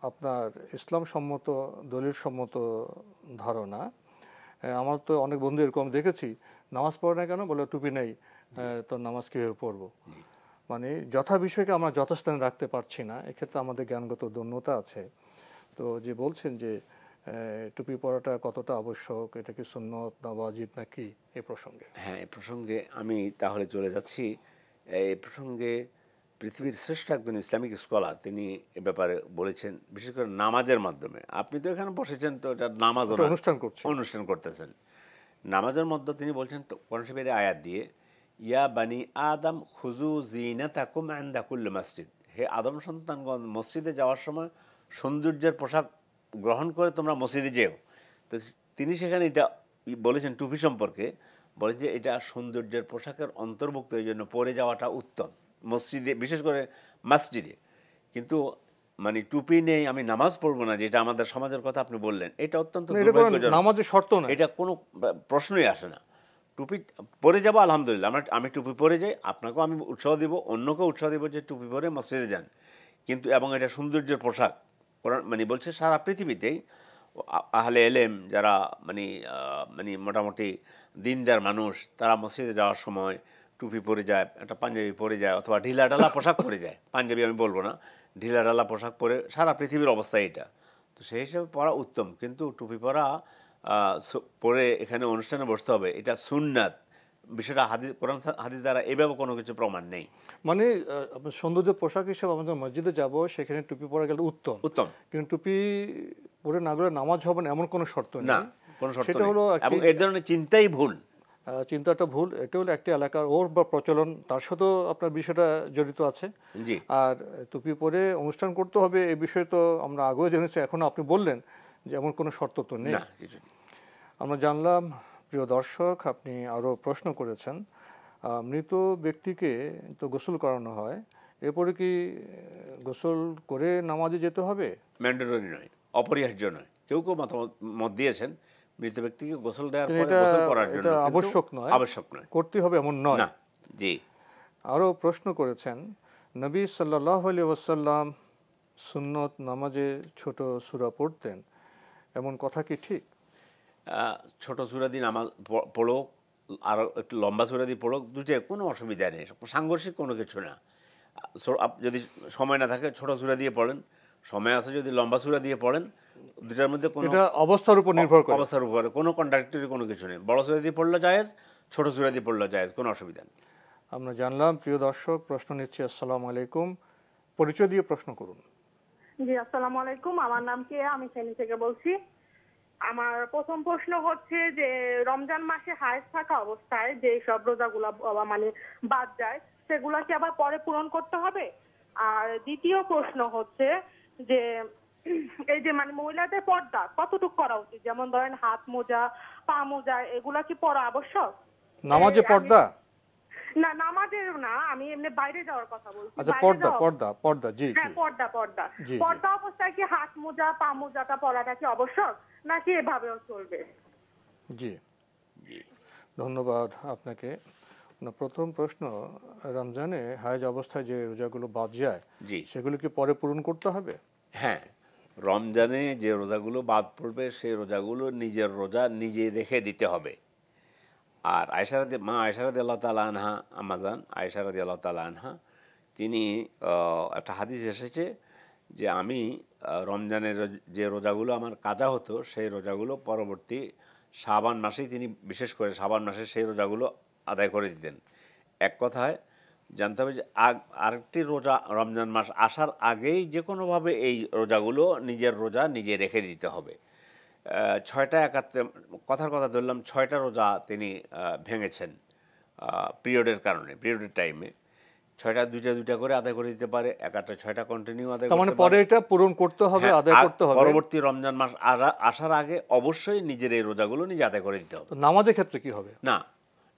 আপনার ইসলাম সম্মত দলিল সম্মত ধারণা। আমার তো অনেক বন্ধু এরকম দেখেছি, নামাজ পড়ে না কেন, বলে টুপি নেই, তো নামাজ কীভাবে পড়বো। মানে যথা বিষয়কে আমরা যথাস্থানে রাখতে পারছি না, এক্ষেত্রে আমাদের জ্ঞানগত দূর্ণতা আছে। তো যে বলছেন যে টুপি পরাটা কতটা আবশ্যক, এটা কি সুন্নত না ওয়াজিব নাকি, এই প্রসঙ্গে। হ্যাঁ, এই প্রসঙ্গে আমি তাহলে চলে যাচ্ছি। এই প্রসঙ্গে পৃথিবীর শ্রেষ্ঠ একজন ইসলামিক স্কলার তিনি এ ব্যাপারে বলেছেন, বিশেষ করে নামাজের মাধ্যমে। আপনি তো এখানে বসেছেন, তো এটা নামাজ অনুষ্ঠান করতেছেন। নামাজের মধ্যে তিনি বলছেন তো কোরআন শরীফের আয়াত দিয়ে, ইয়া বানি আদম খুজু জিনাতাকুম ইনদা কুল্লি মসজিদ, হে আদম সন্তানগণ মসজিদে যাওয়ার সময় সৌন্দর্যের পোশাক গ্রহণ করে তোমরা মসজিদে যেও। তো তিনি সেখানে এটা বলেছেন টুপি সম্পর্কে, বলে যে এটা সৌন্দর্যের পোশাকের অন্তর্ভুক্ত, এই জন্য পরে যাওয়াটা উত্তম মসজিদে, বিশেষ করে মসজিদে। কিন্তু মানে টুপি নেই আমি নামাজ পড়বো না, যেটা আমাদের সমাজের কথা আপনি বললেন, এটা অত্যন্ত দুর্ভাগ্যজনক। নামাজের শর্ত না, এটা কোনো প্রশ্নই আসে না। টুপি পরে যাবো, আলহামদুলিল্লাহ, আমি টুপি পরে যাই, আপনাকেও আমি উৎসাহ দিব, অন্যকেও উৎসাহ দিব যে টুপি পরে মসজিদে যান। কিন্তু এবং এটা সৌন্দর্যের পোশাক, মানে বলছে সারা পৃথিবীতেই আহলে এলেম যারা মানে মোটামুটি দিনদার মানুষ, তারা মসজিদে যাওয়ার সময় টুপি পরে যায়, একটা পাঞ্জাবি পরে যায়, অথবা ঢিলাঢালা পোশাক পরে যায়। পাঞ্জাবি আমি বলবো না, ঢিলাঢালা পোশাক পরে সারা পৃথিবীর অবস্থা এটা। তো সেই হিসেবে পরা উত্তম, কিন্তু টুপি পরে এখানে অনুষ্ঠানে বসতে হবে, এটা সুন্নাত। বিষয়টা কোরআন হাদিস দ্বারা এভাবে কোনো কিছু প্রমাণ নেই। মানে সৌন্দর্য পোশাক হিসেবে আমাদের মসজিদে যাব, সেখানে টুপি পরে গেলে উত্তম, কিন্তু টুপি পরে না গেলে নামাজ হবে না এমন কোনো শর্ত নেই, কোনো শর্ত নেই। এবং এর ধরনের চিন্তাই ভুল, চিন্তাটা ভুল। এটা হলো একটি এলাকার ওর বা প্রচলন, তার সাথেও আপনার বিষয়টা জড়িত আছে। আর টুপি পরে অনুষ্ঠান করতে হবে এই বিষয়ে তো আমরা আগেও জেনেছি, এখনো আপনি বললেন যে এমন কোনো শর্ত তো নেই। আমরা জানলাম। প্রিয় দর্শক, আপনি আরও প্রশ্ন করেছেন, মৃত ব্যক্তিকে তো গোসল করানো হয়, এরপরে কি গোসল করে নামাজে যেতে হবে? ম্যান্ডেটরি নয়, অপরিহার্য নয়। কেউ কেউ মত দিয়েছেন মৃত ব্যক্তিকে গোসল দেওয়ার পরে এটা গোসল করার জন্য, এটা কিন্তু আবশ্যক নয়, আবশ্যক নয়, করতে হবে এমন নয়। না। জি। আরও প্রশ্ন করেছেন, নবী সাল্লাল্লাহু আলাইহি ওয়াসাল্লাম সুন্নত নামাজে ছোট সূরা পড়তেন, এমন কথা কি ঠিক? ছোট সূরা দিয়ে নামাজ পড়ো, আরও একটু লম্বা সূরা দিয়ে পড়ো, দুটোই কোনো অসুবিধা নেই, সাংঘর্ষিক কোনো কিছু না। যদি সময় না থাকে ছোট সূরা দিয়ে পড়েন, সময় আছে যদি লম্বা সূরা দিয়ে পড়েন, দুটার মধ্যে কোনো, এটা অবস্থার উপর নির্ভর করে, অবস্থার উপরে কোনো কন্ট্রাডিক্টরি কোনো কিছু নেই। বড় সূরা দিয়ে পড়লে জায়েজ, ছোট সূরা দিয়ে পড়লে জায়েজ, কোনো অসুবিধা নেই। আমরা জানলাম। প্রিয় দর্শক, প্রশ্ন নিচ্ছি। আসসালামু আলাইকুম, পরিচয় দিয়ে প্রশ্ন করুন। জি, আসসালামু আলাইকুম। আমার নাম কেয়া, আমি ফেনী থেকে বলছি। আমার প্রথম প্রশ্ন হচ্ছে যে রমজান মাসে হায়েজ থাকা অবস্থায় যে সব রোজাগুলা মানে বাদ যায়, সেগুলা কি আবার পরে পূরণ করতে হবে? আর দ্বিতীয় প্রশ্ন হচ্ছে যে এই যে মানে মহিলাদের পর্দা কতটুকু করা উচিত? যেমন ধরেন হাত মোজা, পা মোজা, এগুলা কি পরা আবশ্যক? নামাজে পর্দা? না, নামাজের না, আমি এমনি বাইরে যাওয়ার কথা বলছি। আচ্ছা, পর্দা পর্দা পর্দা, জি হ্যাঁ, পর্দা পর্দা জি। পর্দা অবস্থায় কি হাত মোজা, পা মোজাটা পরাটা কি আবশ্যক, নাকি এভাবেও চলবে? জি, ধন্যবাদ আপনাকে। প্রথম প্রশ্ন, রমজানে হায়েজ অবস্থায় যে রোজাগুলো বাদ যায়, সেগুলো কি পরে পূরণ করতে হবে? হ্যাঁ, রমজানে যে রোজাগুলো বাদ পড়বে সেই রোজাগুলো নিজের রোজা নিজে রেখে দিতে হবে। আর আয়েশা রাদিয়াল্লাহু তাআলা আনহা, আম্মাজান আয়েশা রাদিয়াল্লাহু তাআলা আনহা, তিনি একটা হাদিস এসেছে যে আমি রমজানের যে রোজাগুলো আমার কাজা হতো সেই রোজাগুলো পরবর্তী শাবান মাসেই, তিনি বিশেষ করে শাবান মাসে সেই রোজাগুলো আদায় করে দিতেন। এক কথায় জানতে হবে যে আরেকটি রোজা রমজান মাস আসার আগেই যে কোনোভাবে এই রোজাগুলো নিজের রোজা নিজে রেখে দিতে হবে। 6টা একাত্রে কথার কথা ধরলাম, 6টা রোজা তিনি ভেঙেছেন পিরিয়ডের কারণে, পিরিয়ডের টাইমে 6টা দুইটা করে আদায় করে দিতে পারে, একটা 6টা কন্টিনিউ আদায় করতে পারে। মানে পরে এটা পূরণ করতে হবে, আদায় করতে হবে। পরবর্তী রমজান মাস আসার আগে অবশ্যই নিজের এই রোজাগুলো নিজে আদায় করে দিতে হবে। নামাজের ক্ষেত্রে কি হবে? না,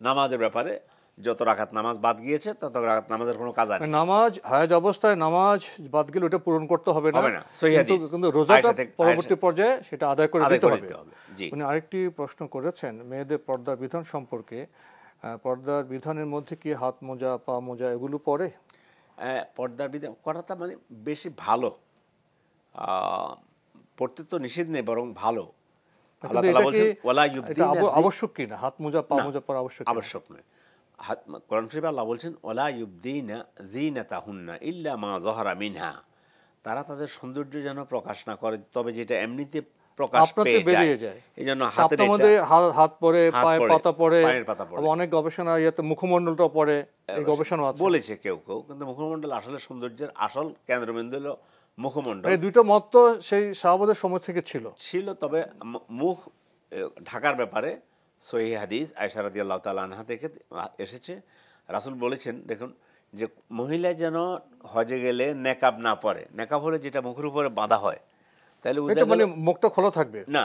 নামাজের ব্যাপারে যত রাকাত নামাজ বাদ গিয়েছে তত রাকাত নামাজের কোনো কাজ নেই। নামাজ হায়েজ অবস্থায় নামাজ বাদ গেলে ওটা পূরণ করতে হবে না, কিন্তু রোজাটা পরবর্তী পর্যায়ে সেটা আদায় করে দিতে হবে। উনি আরেকটি প্রশ্ন করেছেন মেয়েদের পর্দার বিধান সম্পর্কে। পর্দার বিধানের মধ্যে কি হাত মোজা, পা মোজা এগুলো পড়ে? পর্দার বিধান করাটা মানে বেশি ভালো, পড়তে তো নিষেধ নেই, বরং ভালো। আল্লাহ তাআলা বলেন ওয়ালা ইউবদিনা, আবশ্যক কি না হাত মোজা, পা মোজা পরা আবশ্যক? আবশ্যক নয়। কোরআন শরীফে আল্লাহ বলছেন ওয়ালা ইউবদিনা যিনাতাহুন্না ইল্লা মা যাহারা মিনহা, তারা তাদের সৌন্দর্য যেন প্রকাশ না করে, তবে যেটা এমনিতে প্রকাশ পেয়ে যায়। এইজন্য হাতের মধ্যে হাত পরে, পায়ে পাতা পরে, অনেক গবেষণা ইয়েতে মুখমণ্ডলটা পরে, এই গবেষণা আছে বলেছে কেউ কেউ, কিন্তু মুখমণ্ডল আসলে সৌন্দর্যের আসল কেন্দ্রবিন্দু হলো মুখমণ্ডল। এই দুটো মত তো সেই সাহাবাদের সময় থেকে ছিল। তবে মুখ ঢাকার ব্যাপারে সহিহ হাদিস আয়েশা রাদিয়াল্লাহু তাআলা আনহা থেকে এসেছে। রাসূল বলেছেন, দেখুন যে মহিলা যেন হজে গেলে নেকাব না পরে, নেকাব হলে যেটা মুখের উপরে বাঁধা হয়, তাহলে মানে মুখটা খোলা থাকবে না,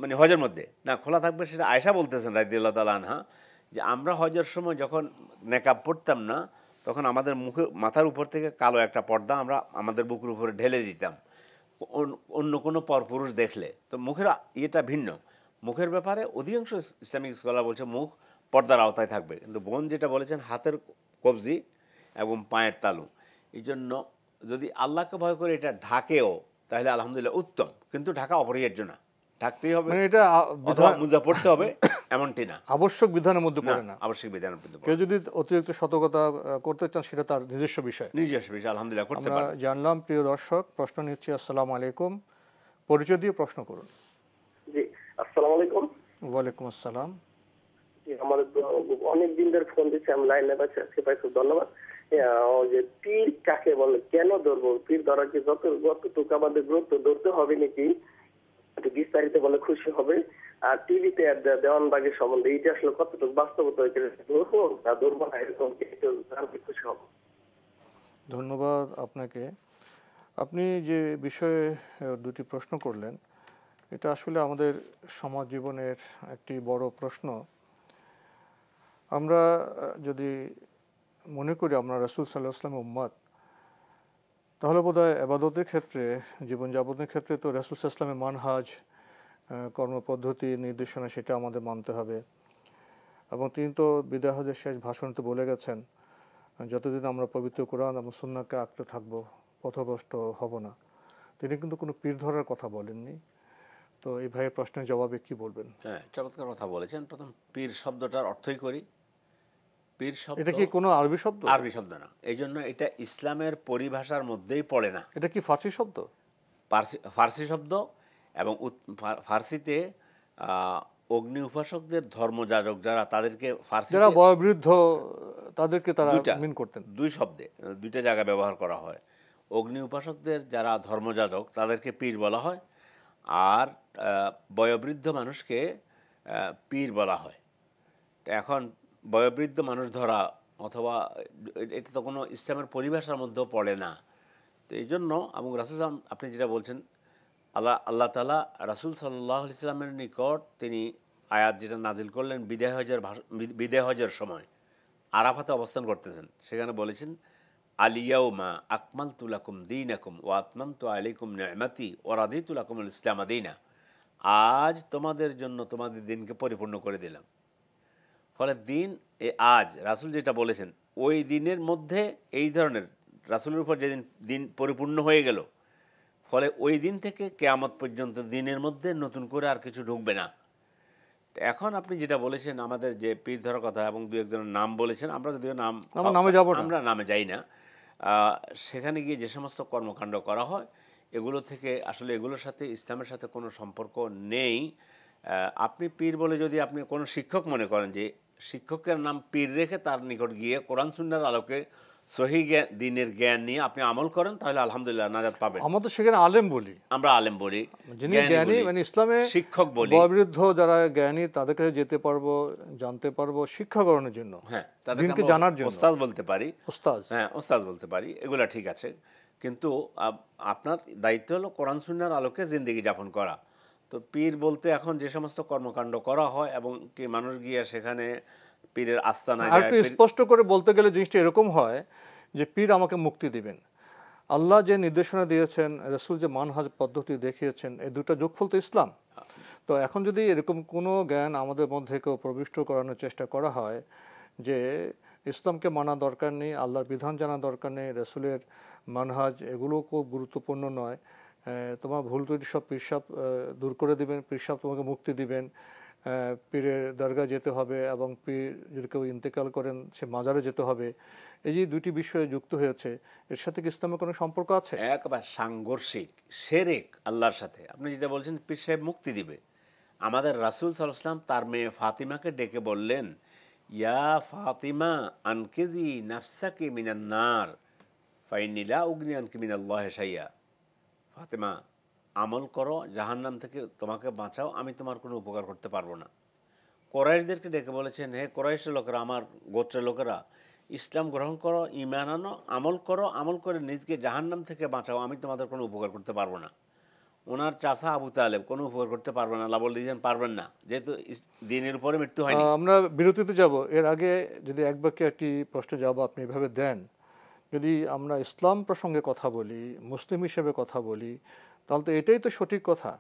মানে হজের মধ্যে না খোলা থাকবে, সেটা আয়েশা বলতেছেন রাদিয়াল্লাহু তাআলা আনহা, যে আমরা হজের সময় যখন নেকাব পড়তাম না, তখন আমাদের মুখে মাথার উপর থেকে কালো একটা পর্দা আমরা আমাদের বুকের উপরে ঢেলে দিতাম অন্য কোনো পরপুরুষ দেখলে। তো মুখের ইয়েটা ভিন্ন। মুখের ব্যাপারে অধিকাংশ ইসলামিক স্কলার বলছে মুখ পর্দার আওতায় থাকবে, কিন্তু বোন যেটা বলেছেন হাতের কবজি এবং পায়ের তালু। এই জন্য যদি আল্লাহকে ভয় করে এটা ঢাকেও তাহলে আলহামদুলিল্লাহ উত্তম, কিন্তু ঢাকা অপরিহার্য না, ঢাকতেই হবে, এটা মোজা পড়তে হবে এমনটি না, আবশ্যক বিধানের মধ্যে পড়ে না। আবশ্যক বিধানের মধ্যে কেউ যদি অতিরিক্ত সতর্কতা করতে চান সেটা তার নিজস্ব বিষয়, আলহামদুলিল্লাহ করতে পারে। আমরা জানলাম। প্রিয় দর্শক, প্রশ্ন নিচ্ছি। আসসালামু আলাইকুম, পরিচয় দিয়ে প্রশ্ন করুন। জি, আসসালামু আলাইকুম। ওয়ালাইকুম আসসালাম। আমার অনেকদিন ধরে ফোন দিচ্ছি, আমি লাইনে পাচ্ছি, খুব ধন্যবাদ। যে পীর কাকে বলে, কেন ধরবো, পীর ধরা কি যতটুকু আমাদের গুরুত্ব ধরতে হবে নাকি, একটু বিস্তারিত বলে খুশি হবে। আর টিভিতে দেওয়ানবাগের সম্বন্ধে এটা আসলে কতটুকু বাস্তবতা ধরবো না ধরবো না, এরকম জানতে খুশি হব। ধন্যবাদ আপনাকে। আপনি যে বিষয়ে দুটি প্রশ্ন করলেন, এটা আসলে আমাদের সমাজ জীবনের একটি বড় প্রশ্ন। আমরা যদি মনে করি আমরা রাসূল সাল্লাল্লাহু আলাইহি ওয়াসাল্লামের উম্মত, তাহলে বোধহয় ইবাদতের ক্ষেত্রে, জীবনযাপনের ক্ষেত্রে তো রাসূল সাল্লাল্লাহু আলাইহি ওয়াসাল্লামের মানহাজ, কর্মপদ্ধতি, নির্দেশনা সেটা আমাদের মানতে হবে। এবং তিনি তো বিদায় হজের শেষ ভাষণে তো বলে গেছেন, যতদিন আমরা পবিত্র কোরআন এবং সুন্নাহকে আঁকড়ে থাকবো পথভ্রষ্ট হব না। তিনি কিন্তু কোনো পীর ধরার কথা বলেননি। তো এই ভাইয়ের প্রশ্নের জবাবে কি বলবেন? হ্যাঁ, চমৎকার কথা বলেছেন। প্রথম পীর শব্দটার অর্থই করি। পীর শব্দ এটা কি কোনো আরবি শব্দ? আরবি শব্দ না, এই জন্য এটা ইসলামের পরিভাষার মধ্যেই পড়ে না। এটা কি ফার্সি শব্দ? ফার্সি শব্দ, এবং ফার্সিতে অগ্নি উপাসকদের ধর্মযাজক যারা, তাদেরকে ফার্সি যারা বয়োবৃদ্ধ তাদেরকে তারা মিন করতেন। দুই শব্দে দুইটা জায়গা ব্যবহার করা হয়। অগ্নি উপাসকদের যারা ধর্মযাজক তাদেরকে পীর বলা হয়, আর বয়োবৃদ্ধ মানুষকে পীর বলা হয়। এখন বয়োবৃদ্ধ মানুষ ধরা অথবা এটা তো কোনো ইসলামের পরিভাষার মধ্যেও পড়ে না। তো এই জন্য এবং রাসূল আপনি যেটা বলছেন, আল্লাহ তাআলা রাসূল সাল্লাল্লাহু আলাইহি ওয়াসাল্লামের নিকট তিনি আয়াত যেটা নাজিল করলেন বিদায় হজের সময় আরাফাতে অবস্থান করতেছেন, সেখানে বলেছেন আলিয়াউমা আকমালতু লাকুম দীনাকুম ওয়া আতমামতু আলাইকুম নি'মাতি ওয়া রাদিতু লাকুমুল ইসলাম দীনা। আজ তোমাদের জন্য তোমাদের দিনকে পরিপূর্ণ করে দিলাম। ফলে দিন আজ রাসূল যেটা বলেছেন, ওই দিনের মধ্যে এই ধরনের রাসূলের উপর যেদিন দিন পরিপূর্ণ হয়ে গেল, ফলে ওই দিন থেকে কিয়ামত পর্যন্ত দিনের মধ্যে নতুন করে আর কিছু ঢুকবে না। এখন আপনি যেটা বলেছেন আমাদের যে পীর ধরার কথা এবং দু একজনের নাম বলেছেন, আমরা যদিও আমরা নামে যাই না, সেখানে গিয়ে যে সমস্ত কর্মকাণ্ড করা হয় এগুলো থেকে আসলে এগুলোর সাথে ইসলামের সাথে কোনো সম্পর্ক নেই। আপনি পীর বলে যদি আপনি কোনো শিক্ষক মনে করেন যে শিক্ষকের নাম পীর রেখে তার নিকট গিয়ে কোরআন সুন্নাহর আলোকে সহি দ্বীনের জ্ঞান নিয়ে আপনি আমল করেন, তাহলে আলহামদুলিল্লাহ নাজাত পাবেন। আমরা তো সেখানে আলেম বলি, আমরা আলেম বলি, যিনি জ্ঞানী, মানে ইসলামে শিক্ষক বলি। বয়োবৃদ্ধ যারা জ্ঞানী তাদের কাছে যেতে পারবো, জানতে পারবো শিক্ষা গ্রহণের জন্য, হ্যাঁ, তাদেরকে জানার জন্য ওস্তাদ বলতে পারি, ওস্তাদ বলতে পারি, এগুলা ঠিক আছে। কিন্তু আপনার দায়িত্ব হলো কোরআন সুন্নাহর আলোকে জিন্দেগি যাপন করা। তো পীর বলতে এখন যে সমস্ত কর্মকাণ্ড করা হয় এবং কি মানুষ গিয়ে সেখানে পীরের আস্তানা যায়। একটু স্পষ্ট করে বলতে গেলে জিনিসটা এরকম হয় যে পীর আমাকে মুক্তি দিবেন, আল্লাহ যে নির্দেশনা দিয়েছেন, রাসূল যে মানহাজ পদ্ধতি দেখিয়েছেন, এই দুটো যোগফল তো ইসলাম। তো এখন যদি এরকম কোনো জ্ঞান আমাদের মধ্যে কেউ প্রবিষ্ট করানোর চেষ্টা করা হয় যে ইসলামকে মানা দরকার নেই, আল্লাহর বিধান জানা দরকার নেই, রাসূলের মানহাজ এগুলো খুব গুরুত্বপূর্ণ নয়, তোমার ভুল ত্রুটি সব পীরসাব দূর করে দিবেন, পীরসাব তোমাকে মুক্তি দিবেন, পীরের দরগা যেতে হবে, এবং পীর যদি কেউ ইন্তেকাল করেন সে মাজারে যেতে হবে, এই যে দুটি বিষয়ে যুক্ত হয়েছে, এর সাথে কি ইসলামের কোনো সম্পর্ক আছে? একবার সাংঘর্ষিক শিরক আল্লাহর সাথে। আপনি যেটা বলছেন পীর সাহেব মুক্তি দিবে, আমাদের রাসূল সাল্লাল্লাহু আলাইহি ওয়াসাল্লাম তার মেয়ে ফাতিমাকে ডেকে বললেন, ইয়া ফাতিমা আনকিজি নাফসাকি মিনান নার ফাইন্নী লা উগনি আনকি মিনাল্লাহি শাইয়া। ফাতিমা, আমল করো, জাহান্নাম থেকে তোমাকে বাঁচাও, আমি তোমার কোনো উপকার করতে পারবো না। কোরাইশদেরকে ডেকে বলেছেন, হে কোরাইশের লোকেরা, আমার গোত্রের লোকেরা, ইসলাম গ্রহণ করো, ঈমান আনো, আমল করো, আমল করে নিজকে জাহান্নাম থেকে বাঁচাও, আমি তোমাদের কোনো উপকার করতে পারবো না। ওনার চাচা আবু তালেব কোনো উপকার করতে পারবেন না, আল্লাহ বলে দিয়েছেন পারবেন না, যেহেতু দিনের উপরে মৃত্যু হয়নি। আমরা বিরতিতে যাব, এর আগে যদি এক বাক্যে একটি প্রশ্ন জবাব আপনি এভাবে দেন, যদি আমরা ইসলাম প্রসঙ্গে কথা বলি, মুসলিম হিসেবে কথা বলি, তাহলে তো এটাই তো সঠিক কথা,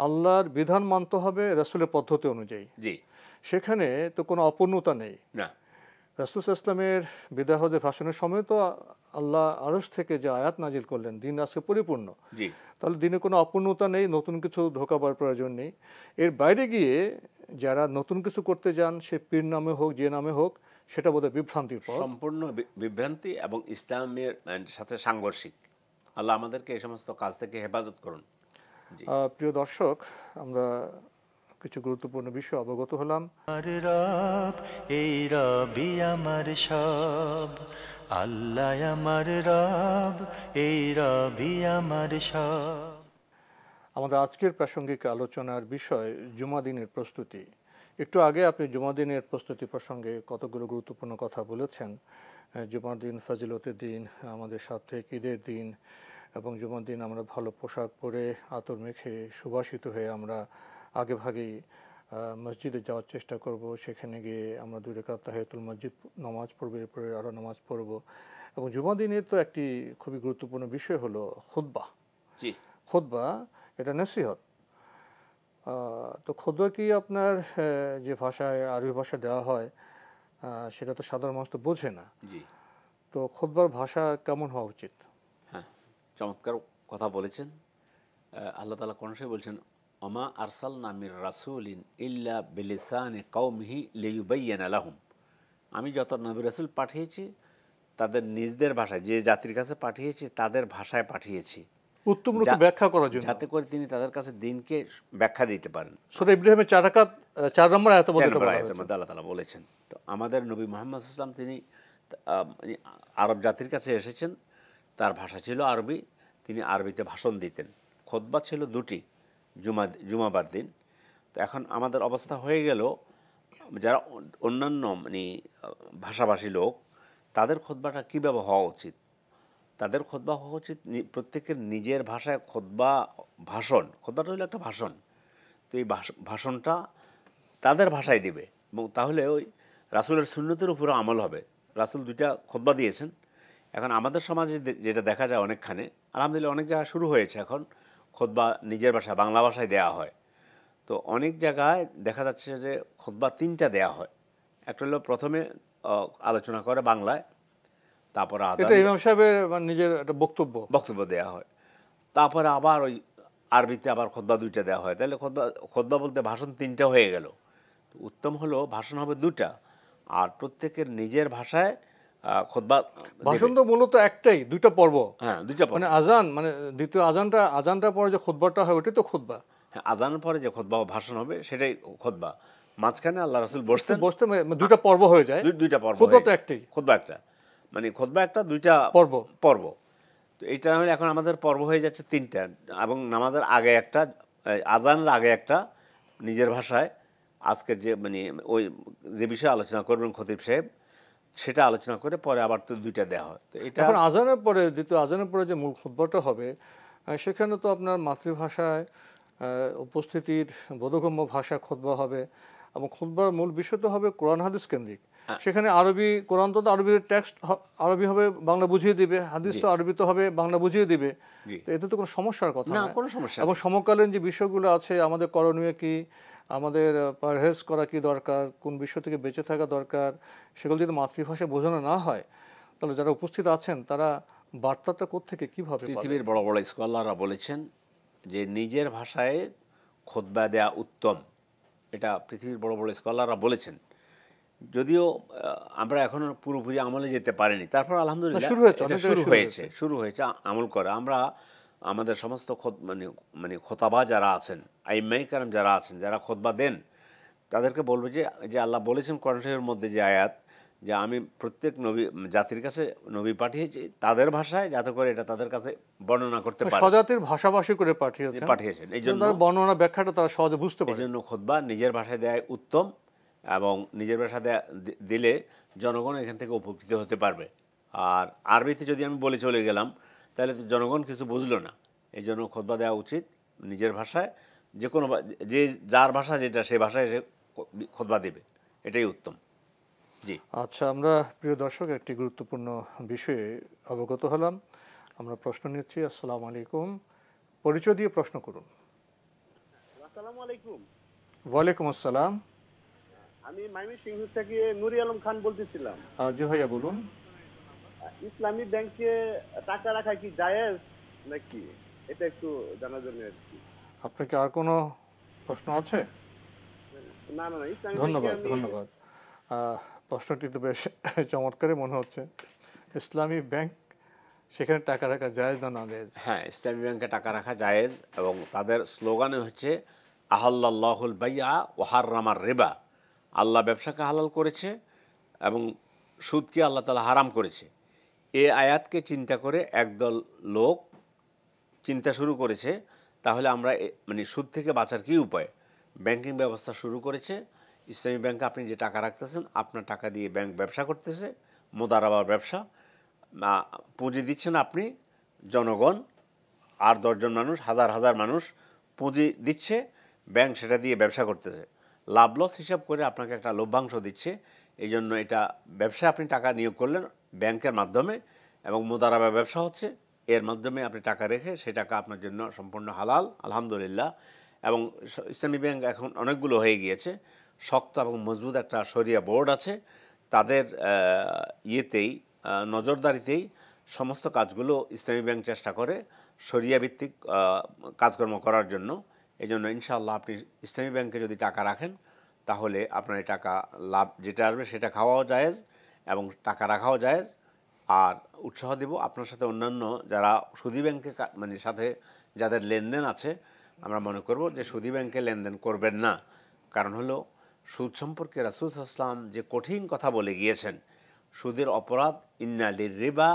আল্লাহর বিধান মানতে হবে রাসূলের পদ্ধতি অনুযায়ী। জি, সেখানে তো কোনো অপূর্ণতা নেই। না, রাসূল ইসলামের বিদায় হজের ভাষণের সময় তো আল্লাহ আরশ থেকে যে আয়াত নাজিল করলেন, দিন আজকে পরিপূর্ণ, তাহলে দিনে কোনো অপূর্ণতা নেই, নতুন কিছু ঢোকাবার প্রয়োজন নেই। এর বাইরে গিয়ে যারা নতুন কিছু করতে যান, সে পীর নামে হোক, যে নামে হোক, সেটা বোধহয় বিভ্রান্তির পথ, সম্পূর্ণ বিভ্রান্তি এবং ইসলামের সাথে সাংঘর্ষিক। আল্লাহ আমাদেরকে এই সমস্ত কাজ থেকে হেফাজত করুন। প্রিয় দর্শক, আমরা কিছু গুরুত্বপূর্ণ বিষয় অবগত হলাম। রব এই রবি আমার সব, আল্লাহ আমার রব এই রবি আমার সব। আমাদের আজকের প্রাসঙ্গিক আলোচনার বিষয় জুমা দিনের প্রস্তুতি। একটু আগে আপনি জুমা দিনের প্রস্তুতি প্রসঙ্গে কতগুলো গুরুত্বপূর্ণ কথা বলেছেন। জুমার দিন ফজিলতের দিন, আমাদের সাপ্তাহিক ঈদের দিন, এবং জুমার দিন আমরা ভালো পোশাক পরে আতর মেখে সুবাসিত হয়ে আমরা আগে ভাগেই মসজিদে যাওয়ার চেষ্টা করব, সেখানে গিয়ে আমরা 2 রাকাত তাহিয়াতুল মসজিদ নামাজ পড়ব, এরপরে আরও নামাজ পড়ব। এবং জুমা দিনের তো একটি খুবই গুরুত্বপূর্ণ বিষয় হলো খুতবা। জি, খুতবা এটা নসিহত। তো খুতবা কি আপনার যে ভাষায় আরবি ভাষা দেওয়া হয় সেটা তো সাধারণ মানুষ তো বোঝে না। জি, তো খুতবার ভাষা কেমন হওয়া উচিত? হ্যাঁ, চমৎকার কথা বলেছেন। আল্লাহ তাআলা কোরআনে বলছেন, ওমা আরসালনা মির রাসূলিন ইল্লা বিলিসানি কওমিহি লিয়ুবাইয়িনা লাহুম। আমি যত নবী রাসূল পাঠিয়েছি তাদের নিজদের ভাষায়, যে জাতির কাছে পাঠিয়েছি তাদের ভাষায় পাঠিয়েছি, উত্তম রূপে ব্যাখ্যা করার জন্য, যাতে করে তিনি তাদের কাছে দিনকে ব্যাখ্যা দিতে পারেন। সূরা ইব্রাহিমের 4 রাকাত 4 নম্বর আয়াতে বলা আয়াতের হয়েছে। মধ্যে আল্লাহ তাআলা বলেছেন। তো আমাদের নবী মুহাম্মদ সাল্লাল্লাহু আলাইহি ওয়াসাল্লাম তিনি আরব জাতির কাছে এসেছেন, তার ভাষা ছিল আরবি, তিনি আরবিতে ভাষণ দিতেন। খুতবা ছিল 2টি, জুমাবার দিন। তো এখন আমাদের অবস্থা হয়ে গেল, যারা অন্যান্য ভাষাভাষী লোক, তাদের খুতবাটা কীভাবে হওয়া উচিত? তাদের খুতবা হওয়া উচিত প্রত্যেকের নিজের ভাষায় খুতবাটা হলো একটা ভাষণ। তো এই ভাষণটা তাদের ভাষায় দিবে, এবং তাহলে ওই রাসূলের সুন্নতের উপরে আমল হবে। রাসূল 2টা খুতবা দিয়েছেন। এখন আমাদের সমাজে যেটা দেখা যায় অনেকখানে, আলহামদুলিল্লাহ অনেক জায়গায় শুরু হয়েছে এখন খুতবা নিজের ভাষায়, বাংলা ভাষায় দেওয়া হয়। তো অনেক জায়গায় দেখা যাচ্ছে যে খুতবা 3টা দেওয়া হয়। একটা হলো প্রথমে আলোচনা করে বাংলায়, তারপরে এটা ইমাম সাহেবের নিজের একটা বক্তব্য দেওয়া হয়, তারপরে আবার ওই আরবিতে আবার খুতবা 2টা দেওয়া হয়। তাহলে খুতবা বলতে ভাষণ 3টা হয়ে গেল। তো উত্তম হলো ভাষণ হবে 2টা, আর প্রত্যেকের নিজের ভাষায় খুতবা। ভাষণ তো মূলত একটাই, 2টা পর্ব। হ্যাঁ, 2টা পর্ব। মানে আজান, মানে দ্বিতীয় আজানটা পরে যে খুতবাটা হয় ওটাই তো খুতবা। হ্যাঁ, আজানের পরে যে খুতবা ভাষণ হবে সেটাই খুতবা। মাঝখানে আল্লাহ রাসূল বসতে 2টা পর্ব হয়ে যায়। 2টা পর্ব। খুতবা তো একটাই, খুতবা একটা, মানে খুতবা একটা, 2টা পর্ব। তো এইটা হলে এখন আমাদের পর্ব হয়ে যাচ্ছে 3টা, এবং নামাজের আগে একটা, আজানের আগে একটা নিজের ভাষায় আজকের যে ওই যে বিষয়ে আলোচনা করবেন খতিব সাহেব, সেটা আলোচনা করে পরে আবার তো 2টা দেওয়া হয়। তো এটা এখন আজানের পরে, দ্বিতীয় আজানের পরে যে মূল খুতবাটা হবে, সেখানে তো আপনার মাতৃভাষায় উপস্থিতির বোধগম্য ভাষা খুতবা হবে, এবং খুতবার মূল বিষয় তো হবে কোরআন হাদিস কেন্দ্রিক। সেখানে আরবি, কোরআন তো আরবি টেক্সট আরবি হবে, বাংলা বুঝিয়ে দিবে, হাদিস তো আরবি তো হবে, বাংলা বুঝিয়ে দিবে। তো এতে তো কোনো সমস্যার কথা না, কোনো সমস্যা। এবং সমকালীন যে বিষয়গুলো আছে, আমাদের করণীয় কি, আমাদের পারহেজ করা কি দরকার, কোন বিষয় থেকে বেঁচে থাকা দরকার, সেগুলো যদি মাতৃভাষায় বোঝানো না হয়, তাহলে যারা উপস্থিত আছেন তারা বার্তাটা কোত্থেকে কীভাবে? পৃথিবীর বড় বড় স্কলাররা বলেছেন যে নিজের ভাষায় খুতবা দেয়া উত্তম। এটা পৃথিবীর বড় বড় স্কলাররা বলেছেন। যদিও আমরা এখনো পুরোপুরি আমলে যেতে পারিনি, তারপর আলহামদুলিল্লাহ শুরু হয়েছে আমল করা। আমরা আমাদের সমস্ত খোতাবা যারা আছেন, আইম্মায়ে কেরাম যারা আছেন, যারা খুতবা দেন, তাদেরকে বলবো যে আল্লাহ বলেছেন কোরআন শরীফের মধ্যে যে আয়াত, যে আমি প্রত্যেক নবী জাতির কাছে নবী পাঠিয়েছি তাদের ভাষায়, যাতে করে এটা তাদের কাছে বর্ণনা করতে পারে, স্বজাতির ভাষাভাষী করে পাঠিয়েছেন। এই জন্য বর্ণনা ব্যাখ্যাটা তারা সহজে বুঝতে পারে। এই জন্য খুতবা নিজের ভাষায় দেয় উত্তম, এবং নিজের ভাষায় দিলে জনগণ এখান থেকে উপকৃত হতে পারবে। আর আরবিতে যদি আমি বলে চলে গেলাম তাহলে তো জনগণ কিছু বুঝলো না। এই জন্য খুতবা দেওয়া উচিত নিজের ভাষায়, যে কোনো যার ভাষা যেটা সেই ভাষায় সে খুতবা দেবে, এটাই উত্তম। জি, আচ্ছা, আমরা প্রিয় দর্শক একটি গুরুত্বপূর্ণ বিষয়ে অবগত হলাম। আমরা প্রশ্ন নিচ্ছি। আসসালামু আলাইকুম, পরিচয় দিয়ে প্রশ্ন করুন। আসসালামু আলাইকুম। ওয়ালাইকুম আসসালাম। আমি ময়মনসিংহ থেকে নুরি আলম খান বলতেছিলাম। জি ভাইয়া বলুন। ইসলামী ব্যাংকে টাকা রাখা কি জায়েজ নাকি, এটা একটু জানার জন্য। আপনার কি আর কোনো প্রশ্ন আছে? না, ধন্যবাদ। প্রশ্নটি তো বেশ চমৎকারই মনে হচ্ছে। ইসলামী ব্যাংক, সেখানে টাকা রাখা জায়েজ না না জায়েজ? হ্যাঁ, ইসলামী ব্যাংকে টাকা রাখা জায়েজ, এবং তাদের স্লোগানে হচ্ছে আহাল্লাল্লাহুল বাইআ ওয়া হাররামার রিবা। আল্লাহ ব্যবসাকে হালাল করেছে এবং সুদকে আল্লাহ তাআলা হারাম করেছে। এই আয়াতকে চিন্তা করে একদল লোক চিন্তা শুরু করেছে, তাহলে আমরা সুদ থেকে বাঁচার কী উপায়। ব্যাংকিং ব্যবস্থা শুরু করেছে। ইসলামী ব্যাংকে আপনি যে টাকা রাখতেছেন, আপনার টাকা দিয়ে ব্যাংক ব্যবসা করতেছে, মুদারাবার ব্যবসা। পুঁজি দিচ্ছেন আপনি, জনগণ আর 10 জন মানুষ, হাজার হাজার মানুষ পুঁজি দিচ্ছে, ব্যাংক সেটা দিয়ে ব্যবসা করতেছে। লাভ লস হিসাব করে আপনাকে একটা লভ্যাংশ দিচ্ছে। এই জন্য এটা ব্যবসায় আপনি টাকা নিয়োগ করলেন ব্যাংকের মাধ্যমে, এবং মুদারাবা ব্যবসা হচ্ছে, এর মাধ্যমে আপনি টাকা রেখে সেই টাকা আপনার জন্য সম্পূর্ণ হালাল আলহামদুলিল্লাহ। এবং ইসলামী ব্যাংক এখন অনেকগুলো হয়ে গিয়েছে, শক্ত এবং মজবুত একটা শরিয়া বোর্ড আছে, তাদের নজরদারিতেই সমস্ত কাজগুলো ইসলামী ব্যাংক চেষ্টা করে শরিয়া ভিত্তিক কাজকর্ম করার জন্য। এই জন্য ইনশাআল্লাহ আপনি ইসলামী ব্যাংকে যদি টাকা রাখেন তাহলে আপনার এই টাকা লাভ যেটা আসবে সেটা খাওয়াও জায়েজ এবং টাকা রাখাও জায়েজ। আর উৎসাহ দেব আপনার সাথে অন্যান্য যারা সুদী ব্যাংকে মানে সাথে যাদের লেনদেন আছে, আমরা মনে করব যে সুদী ব্যাংকে লেনদেন করবেন না। কারণ হলো সুদ সম্পর্কে রাসূল সাল্লাল্লাহু আলাইহি ওয়াসাল্লাম যে কঠিন কথা বলে গিয়েছেন, সুদের অপরাধ ইন্না লির-রিবা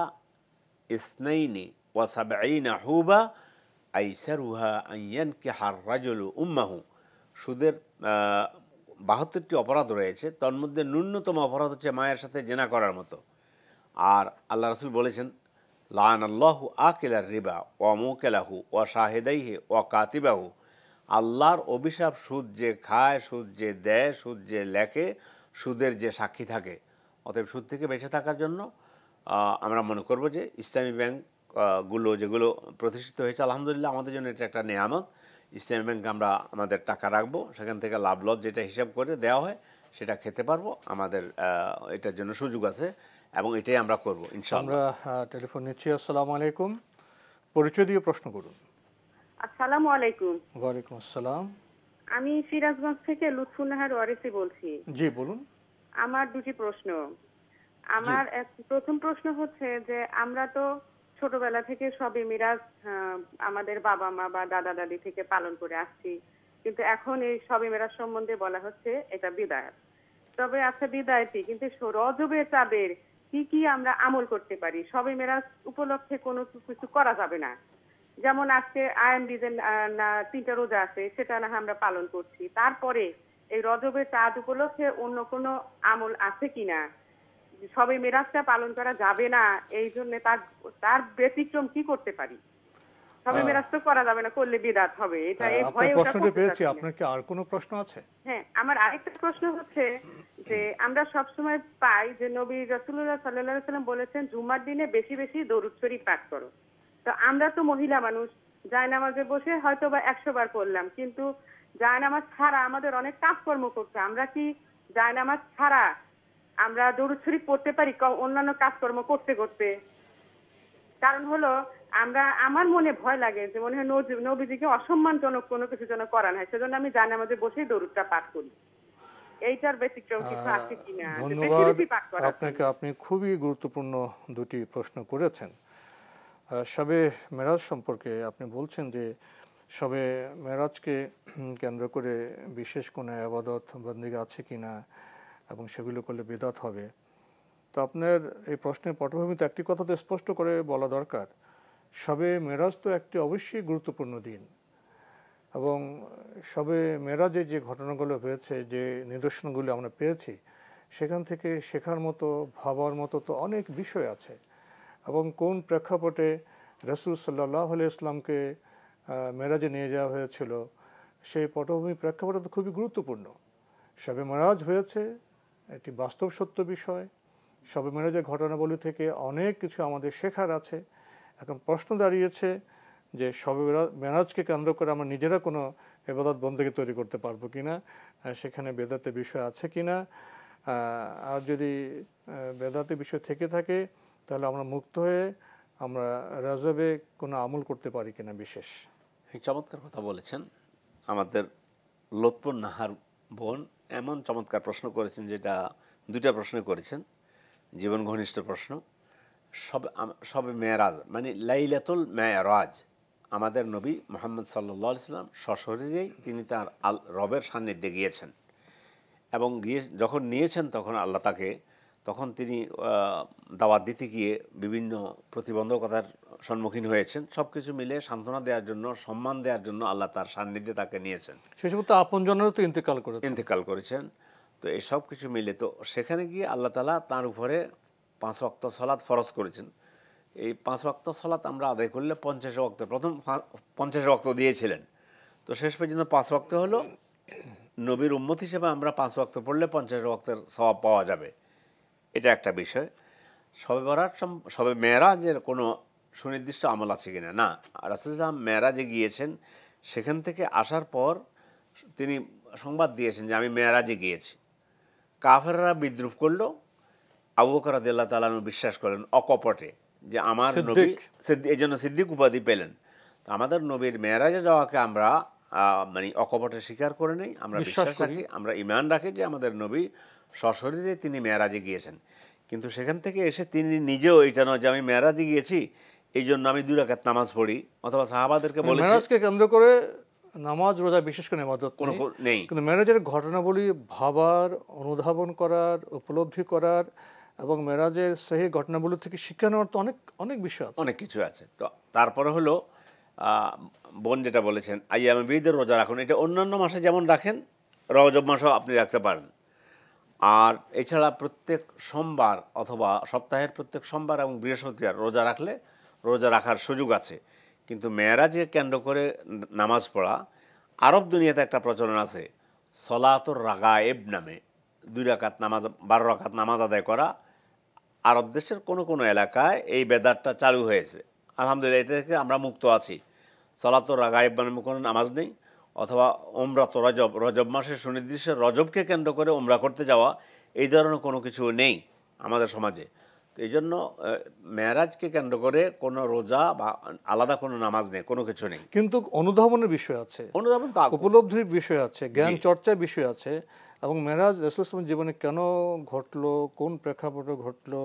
ইসনাইনি ওয়া সাবঈনা হুবা আইসারুহা আন ইয়ানকিহা আর-রাজুলু উম্মাহু। সুদের ৭২টি অপরাধ রয়েছে, তার মধ্যে ন্যূনতম অপরাধ হচ্ছে মায়ের সাথে জেনা করার মতো। আর আল্লাহ রাসূল বলেছেন লাআনাল্লাহু আকিলার রিবা ওয়া মুকিলাহু ওয়া শাহিদাইহি ওয়া কাতিবাহু। আল্লাহর অভিশাপ সুদ যে খায়, সুদ যে দেয়, সুদ যে লেখে, সুদের যে সাক্ষী থাকে। অতএব সুদ থেকে বেঁচে থাকার জন্য আমরা মনে করব যে ইসলামী ব্যাংকগুলো যেগুলো প্রতিষ্ঠিত হয়েছে আলহামদুলিল্লাহ আমাদের জন্য এটা একটা নেয়ামত। ইসলামী ব্যাংকে আমরা আমাদের টাকা রাখবো, সেখান থেকে লাভ লস যেটা হিসাব করে দেওয়া হয় সেটা খেতে পারবো। আমাদের এটার জন্য সুযোগ আছে এবং এটাই আমরা করব ইনশাআল্লাহ। আমরা টেলিফোন নিচ্ছি। আসসালামু আলাইকুম, পরিচয় দিয়ে প্রশ্ন করুন। আসসালামু আলাইকুম। ওয়ালাইকুম আসসালাম। আমি সিরাজগঞ্জ থেকে লুৎফুন্নাহার ওয়ারিসি বলছি। জি বলুন। আমার দুটি প্রশ্ন। আমার প্রথম প্রশ্ন হচ্ছে যে আমরা তো ছোটবেলা থেকে সবে মিরাজ আমাদের বাবা মা বা দাদা দাদি থেকে পালন করে আসছি, কিন্তু এখন এই সবে মিরাজ সম্বন্ধে বলা হচ্ছে এটা বিদায়। তবে আচ্ছা বিদায়টি, কিন্তু রজবের চাঁদের কি কি আমরা আমল করতে পারি? সবে মিরাজ উপলক্ষে কোনো কিছু করা যাবে না, যেমন আজকে আইএমডি যে 3টা রোজা আছে সেটা না আমরা পালন করছি। তারপরে এই রজবের চাঁদ উপলক্ষে অন্য কোনো আমল আছে কিনা? সবে মিরাজটা পালন করা যাবে না, এই জন্য তার ব্যতিক্রম কি করতে পারি? সবে মিরাজ তো করা যাবে না, করলে বিদআত হবে। এটা এই ভয়ে ওটা প্রশ্নটা পেয়েছি। আপনার কি আর কোনো প্রশ্ন আছে? হ্যাঁ, আমার আরেকটা প্রশ্ন হচ্ছে যে আমরা সব সময় পাই যে নবী রাসূলুল্লাহ সাল্লাল্লাহু আলাইহি ওয়াসাল্লাম বলেছেন জুমার দিনে বেশি বেশি দরুদ শরীফ পাঠ করো। তো আমরা তো মহিলা মানুষ, জায়নামাজে বসে হয়তো বা 100 বার পড়লাম, কিন্তু জায়নামাজ ছাড়া আমাদের অনেক কাজকর্ম করতে, আমরা কি জায়নামাজ ছাড়া আমরা দরুদ শরীফ পড়তে পারি অন্যান্য কাজকর্ম করতে করতে? কারণ হলো আমার মনে ভয় লাগে যে মনে হয় নবীজিকে অসম্মানজনক কোনো কিছু যেন করা হয়, সেজন্য আমি জায়নামাজে বসেই দরুদটা পাঠ করি। এইটার ব্যতিক্রম কিছু আছে কিনা? ধন্যবাদ আপনাকে। আপনি খুবই গুরুত্বপূর্ণ দুটি প্রশ্ন করেছেন। শবে মেরাজ সম্পর্কে আপনি বলছেন যে শবে মেরাজকে কেন্দ্র করে বিশেষ কোনো ইবাদত বন্দেগী আছে কিনা এবং সেগুলো করলে বিদআত হবে। তো আপনার এই প্রশ্নের পটভূমিতে একটি কথা তো স্পষ্ট করে বলা দরকার, শবে মেরাজ তো একটি অবশ্যই গুরুত্বপূর্ণ দিন, এবং শবে মেরাজে যে ঘটনাগুলো হয়েছে, যে নিদর্শনগুলো আমরা পেয়েছি, সেখান থেকে শেখার মতো, ভাবার মতো তো অনেক বিষয় আছে। এবং কোন প্রেক্ষাপটে রাসূল সাল্লাল্লাহু আলাইহি ওয়াসাল্লামকে মেরাজে নিয়ে যাওয়া হয়েছিল, সেই পটভূমি প্রেক্ষাপটে তো খুবই গুরুত্বপূর্ণ। শবে মেরাজ হয়েছে একটি বাস্তব সত্য বিষয়। শবে মেরাজের ঘটনাবলী থেকে অনেক কিছু আমাদের শেখার আছে। এখন প্রশ্ন দাঁড়িয়েছে যে শবে মেরাজকে কেন্দ্র করে আমরা নিজেরা কোনো ইবাদত বন্দেগী তৈরি করতে পারবো কিনা, সেখানে বেদাতের বিষয় আছে কিনা। আর যদি বেদাতের বিষয় থেকে থাকে তাহলে আমরা মুক্ত হয়ে আমরা রজবে কোনো আমল করতে পারি কিনা বিশেষ। চমৎকার কথা বলেছেন আমাদের লুৎফুন নাহার বোন, এমন চমৎকার প্রশ্ন করেছেন যেটা দুইটা প্রশ্ন করেছেন, জীবন ঘনিষ্ঠ প্রশ্ন। সবে মেরাজ মানে লাইলাতুল মেরাজ, আমাদের নবী মুহাম্মদ সাল্লাল্লাহু আলাইহি ওয়াসাল্লাম সশরীরেই তিনি তার রবের সান্নিধ্যে গিয়েছেন, এবং যখন নিয়েছেন তখন তিনি দাওয়াত দিতে গিয়ে বিভিন্ন প্রতিবন্ধকতার সম্মুখীন হয়েছেন। সব কিছু মিলে সান্ত্বনা দেওয়ার জন্য, সম্মান দেওয়ার জন্য আল্লাহ তার সান্নিধ্যে তাকে নিয়েছেন। সেই সময় তো আপনজনেরও তো ইন্তেকাল করেছেন। তো এই সব কিছু মিলে তো সেখানে গিয়ে আল্লাহ তাআলা তার উপরে 5 ওয়াক্ত সালাত ফরজ করেছেন। এই 5 ওয়াক্ত সালাত আমরা আদায় করলে 50 ওয়াক্ত, প্রথম 50 ওয়াক্ত দিয়েছিলেন, তো শেষ পর্যন্ত 5 ওয়াক্ত হলো। নবীর উম্মত হিসেবে আমরা 5 ওয়াক্ত পড়লে 50 ওয়াক্তের সওয়াব পাওয়া যাবে, এটা একটা বিষয়। শবে বরাত শবে মেরাজের কোনো সুনির্দিষ্ট আমল আছে কিনা, না, রাসূল সাল্লাল্লাহু মেরাজে গিয়েছেন, সেখান থেকে আসার পর তিনি সংবাদ দিয়েছেন যে আমি মেরাজে গিয়েছি। কাফেররা বিদ্রুপ করলো, আবু বকর রাদিয়াল্লাহু তাআলা আনহু বিশ্বাস করলেন অকপটে যে আমার নবী, এই জন্য সিদ্দিক উপাধি পেলেন। তো আমাদের নবীর মেরাজে যাওয়াকে আমরা মানে অকপটে স্বীকার করে নেই, আমরা বিশ্বাস রাখি, আমরা ঈমান রাখি যে আমাদের নবী সশরীরে তিনি মেরাজে গিয়েছেন। কিন্তু সেখান থেকে এসে তিনি নিজেও এটা নয় যে আমি মেরাজে গিয়েছি এই জন্য আমি 2 রাকাত নামাজ পড়ি, অথবা সাহাবাদেরকে বলেছি। মেরাজকে কেন্দ্র করে নামাজ রোজা বিশেষ করে ইবাদত নেই, কিন্তু মেরাজের ঘটনাবলী ভাবার, অনুধাবন করার, উপলব্ধি করার এবং মেরাজের সেই ঘটনাবলী থেকে শিক্ষা নেওয়ার তো অনেক অনেক বিষয় আছে, অনেক কিছু আছে। তো তারপরে হলো বোন যেটা বলেছেন আইয়ামে বীদের রোজা রাখুন, এটা অন্যান্য মাসে যেমন রাখেন রজব মাসেও আপনি রাখতে পারেন। আর এছাড়া প্রত্যেক সোমবার অথবা সপ্তাহের প্রত্যেক সোমবার এবং বৃহস্পতিবার রোজা রাখলে রোজা রাখার সুযোগ আছে। কিন্তু মেরাজকে কেন্দ্র করে নামাজ পড়া, আরব দুনিয়াতে একটা প্রচলন আছে সলাতুর রাগায়েব নামে, 2 রাকাত নামাজ, 12 রাকাত নামাজ আদায় করা। আরব দেশের কোনো কোনো এলাকায় এই বেদাতটা চালু হয়েছে, আলহামদুলিল্লাহ এটা থেকে আমরা মুক্ত আছি। সলাতুর রাগায়েব নামে কোনো নামাজ নেই, অথবা ওমরা তো রজব মাসের সুনির্দিষ্ট রজবকে কেন্দ্র করে ওমরা করতে যাওয়া, এই ধরনের কোনো কিছু নেই আমাদের সমাজে। তো এই জন্য মেরাজকে কেন্দ্র করে কোনো রোজা বা আলাদা কোনো নামাজ নেই, কোনো কিছু নেই। কিন্তু অনুধাবনের বিষয় আছে, অনুধাবন, উপলব্ধির বিষয় আছে, জ্ঞান চর্চার বিষয় আছে। এবং মেরাজ রাসূল সাল্লাল্লাহু জীবনে কেন ঘটলো, কোন প্রেক্ষাপটে ঘটলো,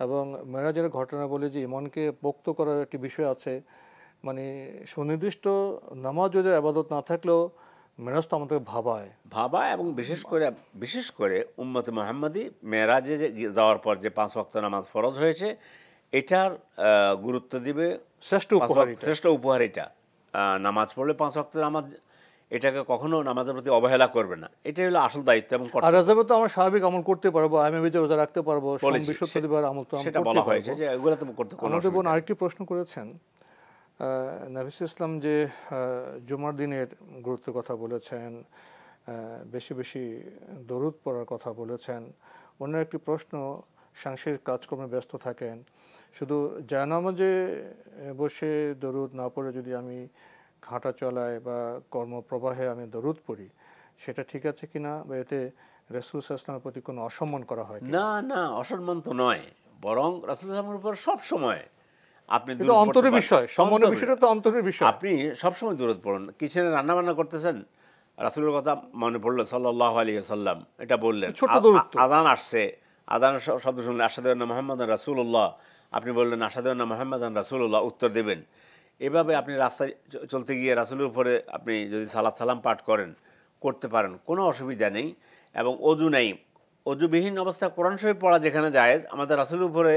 এবং মেরাজের ঘটনা বলে যে ইমানকে পোক্ত করার একটি বিষয় আছে। মানে সুনির্দিষ্ট নামাজ রোজার ইবাদত না থাকলেও মেরাজ তো আমাদের ভাবায় এবং বিশেষ করে উম্মতে মুহাম্মাদি মেরাজে যাওয়ার পর যে 5 ওয়াক্ত নামাজ ফরজ হয়েছে, এটার গুরুত্ব দিবে, শ্রেষ্ঠ উপহার এটা। নামাজ পড়লে 5 ওয়াক্ত নামাজ, এটাকে কখনো নামাজের প্রতি অবহেলা করবে না, এটাই হলো আসল দায়িত্ব। এবং আর রজবে তো আমরা স্বাভাবিক আমল করতে পারবো, আইয়ামে বীজে রোজা রাখতে পারবো, বৃহস্পতিবার আমল তো আমরা করতে পারবো, যে এগুলো তো করতে কোনো অসুবিধা নেই। বোন আরেকটি প্রশ্ন করেছেন, নবী ইসলাম যে জুমার দিনের গুরুত্বের কথা বলেছেন, বেশি বেশি দরুদ পড়ার কথা বলেছেন। অন্য একটি প্রশ্ন, সাংসারিক কাজকর্মে ব্যস্ত থাকেন, শুধু জায়নামাজে বসে দরুদ না পড়ে যদি আমি হাঁটা চলায় বা কর্মপ্রবাহে আমি দরুদ পড়ি, সেটা ঠিক আছে কিনা, বা এতে রাসূল সাল্লাল্লাহু আলাইহি ওয়াসাল্লামের প্রতি কোনো অসম্মান করা হয়? না না, অসম্মান তো নয়, বরং রাসূল সাল্লাল্লাহু আলাইহি ওয়াসাল্লামের উপর সব সময় আপনি অন্তরের বিষয়, সম্মানের বিষয়টা তো অন্তরের বিষয়, আপনি সবসময় দরুদ পড়ুন। কিচেনে রান্না বান্না করতেছেন, রাসূলের কথা মনে পড়লো সাল্লাল্লাহু আলাইহি ওয়াসাল্লাম, এটা বললেন। আযান আসছে, আযানের শব্দ শুনলে আশহাদু আন্না মুহাম্মাদান রাসূলুল্লাহ, আপনি বললেন আশহাদু আন্না মুহাম্মাদান রাসূলুল্লাহ, উত্তর দেবেন। এভাবে আপনি রাস্তায় চলতে গিয়ে রাসূলের উপরে আপনি যদি সালাত সালাম পাঠ করতে পারেন, কোনো অসুবিধা নেই। এবং অজু নেই, অজুবিহীন অবস্থায় কোরআন শরীফ পড়া যেখানে জায়েজ, আমাদের রাসূলের উপরে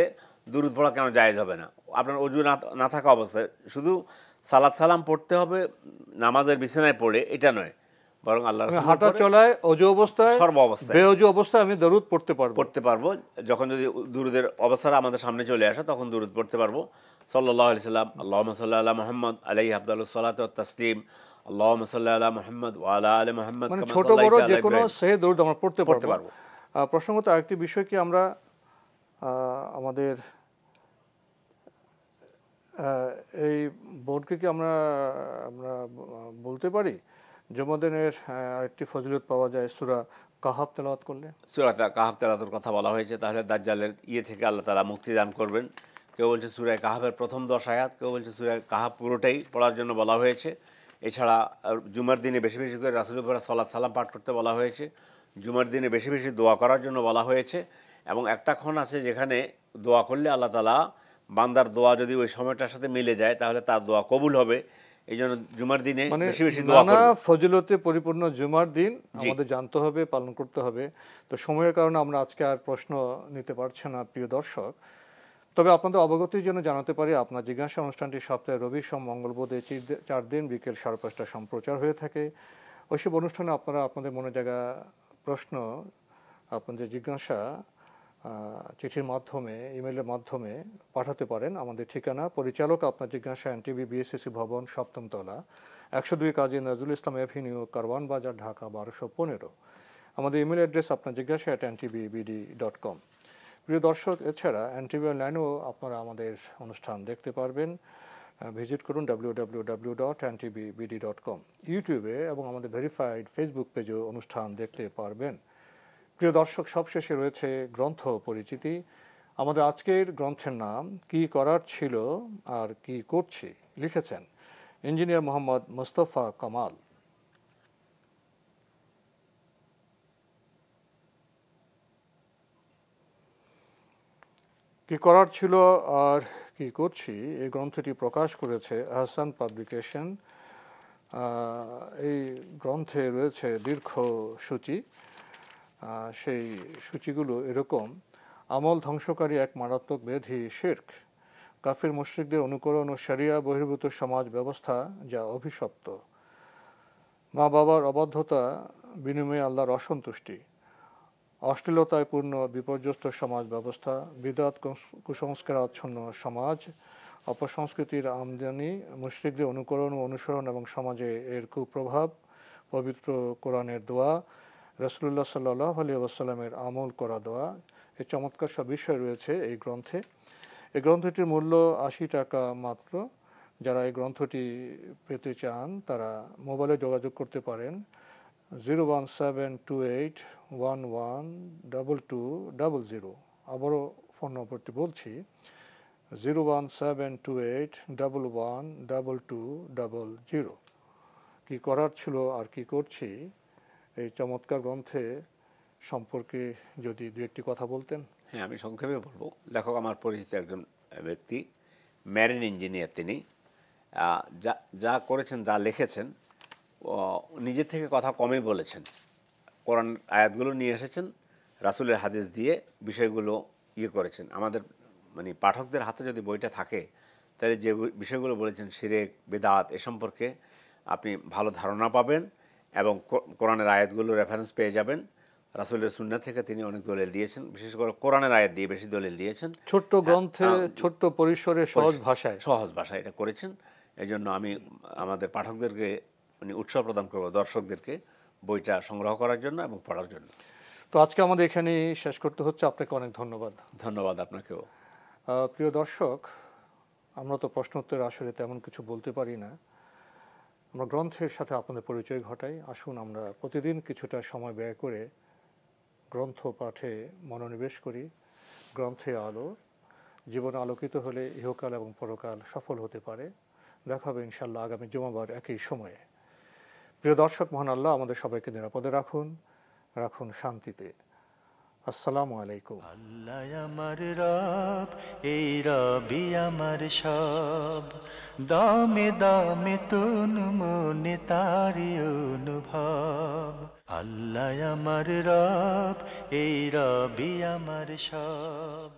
দুরূদ পড়া কেন জায়েজ হবে না? আপনার অজু না থাকা অবস্থায় শুধু সালাত সালাম পড়তে হবে নামাজের বিছানায় পড়ে, এটা নয়, বরং আল্লাহর হাঁটা চলায় অজু অবস্থায়, সর্ব অবস্থায়, বেঅজু অবস্থায় আমি দরুদ পড়তে পারবো। যখন যদি দুরুদের অবস্থাটা আমাদের সামনে চলে আসে তখন দুরুদ পড়তে পারবো। সাল্লাল্লাহু আলাইহি সাল্লাম, আল্লাহুম্মা সাল্লি আলা মুহাম্মদ আলাইহি আফদালুস সালাতু ওয়াত তাসলিম, আল্লাহুম্মা সাল্লি আলা মুহাম্মদ ওয়া আলা আলি মুহাম্মদ, মানে ছোট বড় যে কোনো সহি দরুদ আমরা পড়তে পারবো। প্রসঙ্গত আরেকটি বিষয় কি, আমরা আমাদের এই বোর্ডকে কি আমরা বলতে পারি জুমাদিনের আরেকটি ফজিলত পাওয়া যায় সূরা কাহাফ তেলাওয়াত করলে? সূরা কাহাফ তেলাওয়াতের কথা বলা হয়েছে, তাহলে দাজ্জালের থেকে আল্লাহ তাআলা মুক্তি দান করবেন। কেউ বলছে সূরা কাহাফের প্রথম 10 আয়াত, কেউ বলছে সূরা কাহাফ পুরোটাই পড়ার জন্য বলা হয়েছে। এছাড়া জুমার দিনে বেশি বেশি করে রাসূলের উপর সালাত সালাম পাঠ করতে বলা হয়েছে, জুমার দিনে বেশি বেশি দোয়া করার জন্য বলা হয়েছে। এবং একটা ক্ষণ আছে যেখানে দোয়া করলে আল্লাহ তাআলা বান্দার দোয়া যদি ওই সময়টার সাথে মিলে যায় তাহলে তার দোয়া কবুল হবে। এই জন্য জুমার দিনে বেশি বেশি দোয়া করব। নানা ফজিলতে পরিপূর্ণ জুমার দিন আমাদের জানতে হবে, পালন করতে হবে। তো সময়ের কারণে আমরা আজকে আর প্রশ্ন নিতে পারছি না প্রিয় দর্শক, তবে আপনাদের অবগতির জন্য জানাতে পারি আপনার জিজ্ঞাসা অনুষ্ঠানটি সপ্তাহে রবি সোম মঙ্গল বুধ 4 দিন বিকেল 5:30 সম্প্রচার হয়ে থাকে। ওইসব অনুষ্ঠানে আপনারা আপনাদের মনে জায়গা প্রশ্ন, আপনাদের জিজ্ঞাসা চিঠির মাধ্যমে, ইমেলের মাধ্যমে পাঠাতে পারেন। আমাদের ঠিকানা পরিচালক আপনার জিজ্ঞাসা NTV BSCC ভবন 7ম তলা, 102 কাজী নজরুল ইসলাম এভিনিউ, কারওয়ান বাজার, ঢাকা 1215। আমাদের ইমেল অ্যাড্রেস আপনার জিজ্ঞাসা@ntvbd.com। প্রিয় দর্শক, এছাড়া এনটিভি অনলাইনেও আপনারা আমাদের অনুষ্ঠান দেখতে পারবেন। ভিজিট করুন www.ntvbd.com। ইউটিউবে এবং আমাদের ভেরিফাইড ফেসবুক পেজেও অনুষ্ঠান দেখতে পারবেন। প্রিয় দর্শক, সবশেষে রয়েছে গ্রন্থ পরিচিতি। আমাদের আজকের গ্রন্থের নাম কি করার ছিল আর কি করছি, লিখেছেন ইঞ্জিনিয়ার মোহাম্মদ মোস্তফা কামাল। কি করার ছিল আর কি করছি এই গ্রন্থটি প্রকাশ করেছে আহসান পাবলিকেশন। এই গ্রন্থে রয়েছে দীর্ঘ সূচি। সেই সূচিগুলো এরকম: আমল ধ্বংসকারী এক মারাত্মক ব্যাধি শিরক, কাফির মুশরিকদের অনুকরণ ও শরিয়া বহির্ভূত সমাজ ব্যবস্থা যা অভিশপ্ত, মা বাবার অবাধ্যতা বিনিময়ে আল্লাহর অসন্তুষ্টি, অশ্লীলতায় পূর্ণ বিপর্যস্ত সমাজ ব্যবস্থা, বিদআত কুসংস্কার আচ্ছন্ন সমাজ, অপসংস্কৃতির আমদানি, মুশরিকদের অনুকরণ ও অনুসরণ এবং সমাজে এর কুপ্রভাব, পবিত্র কোরআনের দোয়া, রাসূলুল্লাহ সাল্লাল্লাহু আলাইহি ওয়াসাল্লামের আমল করা দোয়া। এই চমৎকার সব বিষয় রয়েছে এই গ্রন্থে। এই গ্রন্থটির মূল্য 80 টাকা মাত্র। যারা এই গ্রন্থটি পেতে চান তারা মোবাইলে যোগাযোগ করতে পারেন 01728112200। আবারও ফোন নম্বরটি বলছি 01728112200। কি করার ছিল আর কি করছি এই চমৎকার গ্রন্থে সম্পর্কে যদি দু একটি কথা বলতেন। হ্যাঁ, আমি সংক্ষেপে বলবো। লেখক আমার পরিচিত একজন ব্যক্তি, ম্যারিন ইঞ্জিনিয়ার। তিনি যা করেছেন, যা লিখেছেন, নিজের থেকে কথা কমই বলেছেন। কোরআন আয়াতগুলো নিয়ে এসেছেন, রাসূলের হাদিস দিয়ে বিষয়গুলো করেছেন। আমাদের মানে পাঠকদের হাতে যদি বইটা থাকে তাহলে যে বিষয়গুলো বলেছেন শিরক, বিদআত, এ সম্পর্কে আপনি ভালো ধারণা পাবেন এবং কোরআনের আয়াতগুলো রেফারেন্স পেয়ে যাবেন। রাসূলের সুন্নাহ থেকে তিনি অনেক দলিল দিয়েছেন, বিশেষ করে কোরআনের আয়াত দিয়ে বেশি দলিল দিয়েছেন। ছোট্ট গ্রন্থে, ছোট্ট পরিসরে, সহজ ভাষায় এটা করেছেন। এই জন্য আমি আমাদের পাঠকদেরকে মানে উৎসাহ প্রদান করব, দর্শকদেরকে বইটা সংগ্রহ করার জন্য এবং পড়ার জন্য। তো আজকে আমাদের এখানেই শেষ করতে হচ্ছে। আপনাকে অনেক ধন্যবাদ। ধন্যবাদ আপনাকেও। প্রিয় দর্শক, আমরা তো প্রশ্ন উত্তর আসলে তেমন কিছু বলতে পারি না। আমরা গ্রন্থের সাথে আপনাদের পরিচয় ঘটাই। আসুন আমরা প্রতিদিন কিছুটা সময় ব্যয় করে গ্রন্থ পাঠে মনোনিবেশ করি। গ্রন্থে আলো, জীবন আলোকিত হলে ইহকাল এবং পরকাল সফল হতে পারে। দেখা হবে ইনশাআল্লাহ আগামী জুমাবার একই সময়ে। প্রিয় দর্শক, মহান আল্লাহ আমাদের সবাইকে নিরাপদে রাখুন, রাখুন শান্তিতে। আসসালামু আলাইকুম। আল্লাহ আমার রব, এই রবি আমার সব, দামে দামে তুন মনে তারি অনুভব। আল্লাহ আমার রব, এই রবি আমার সব।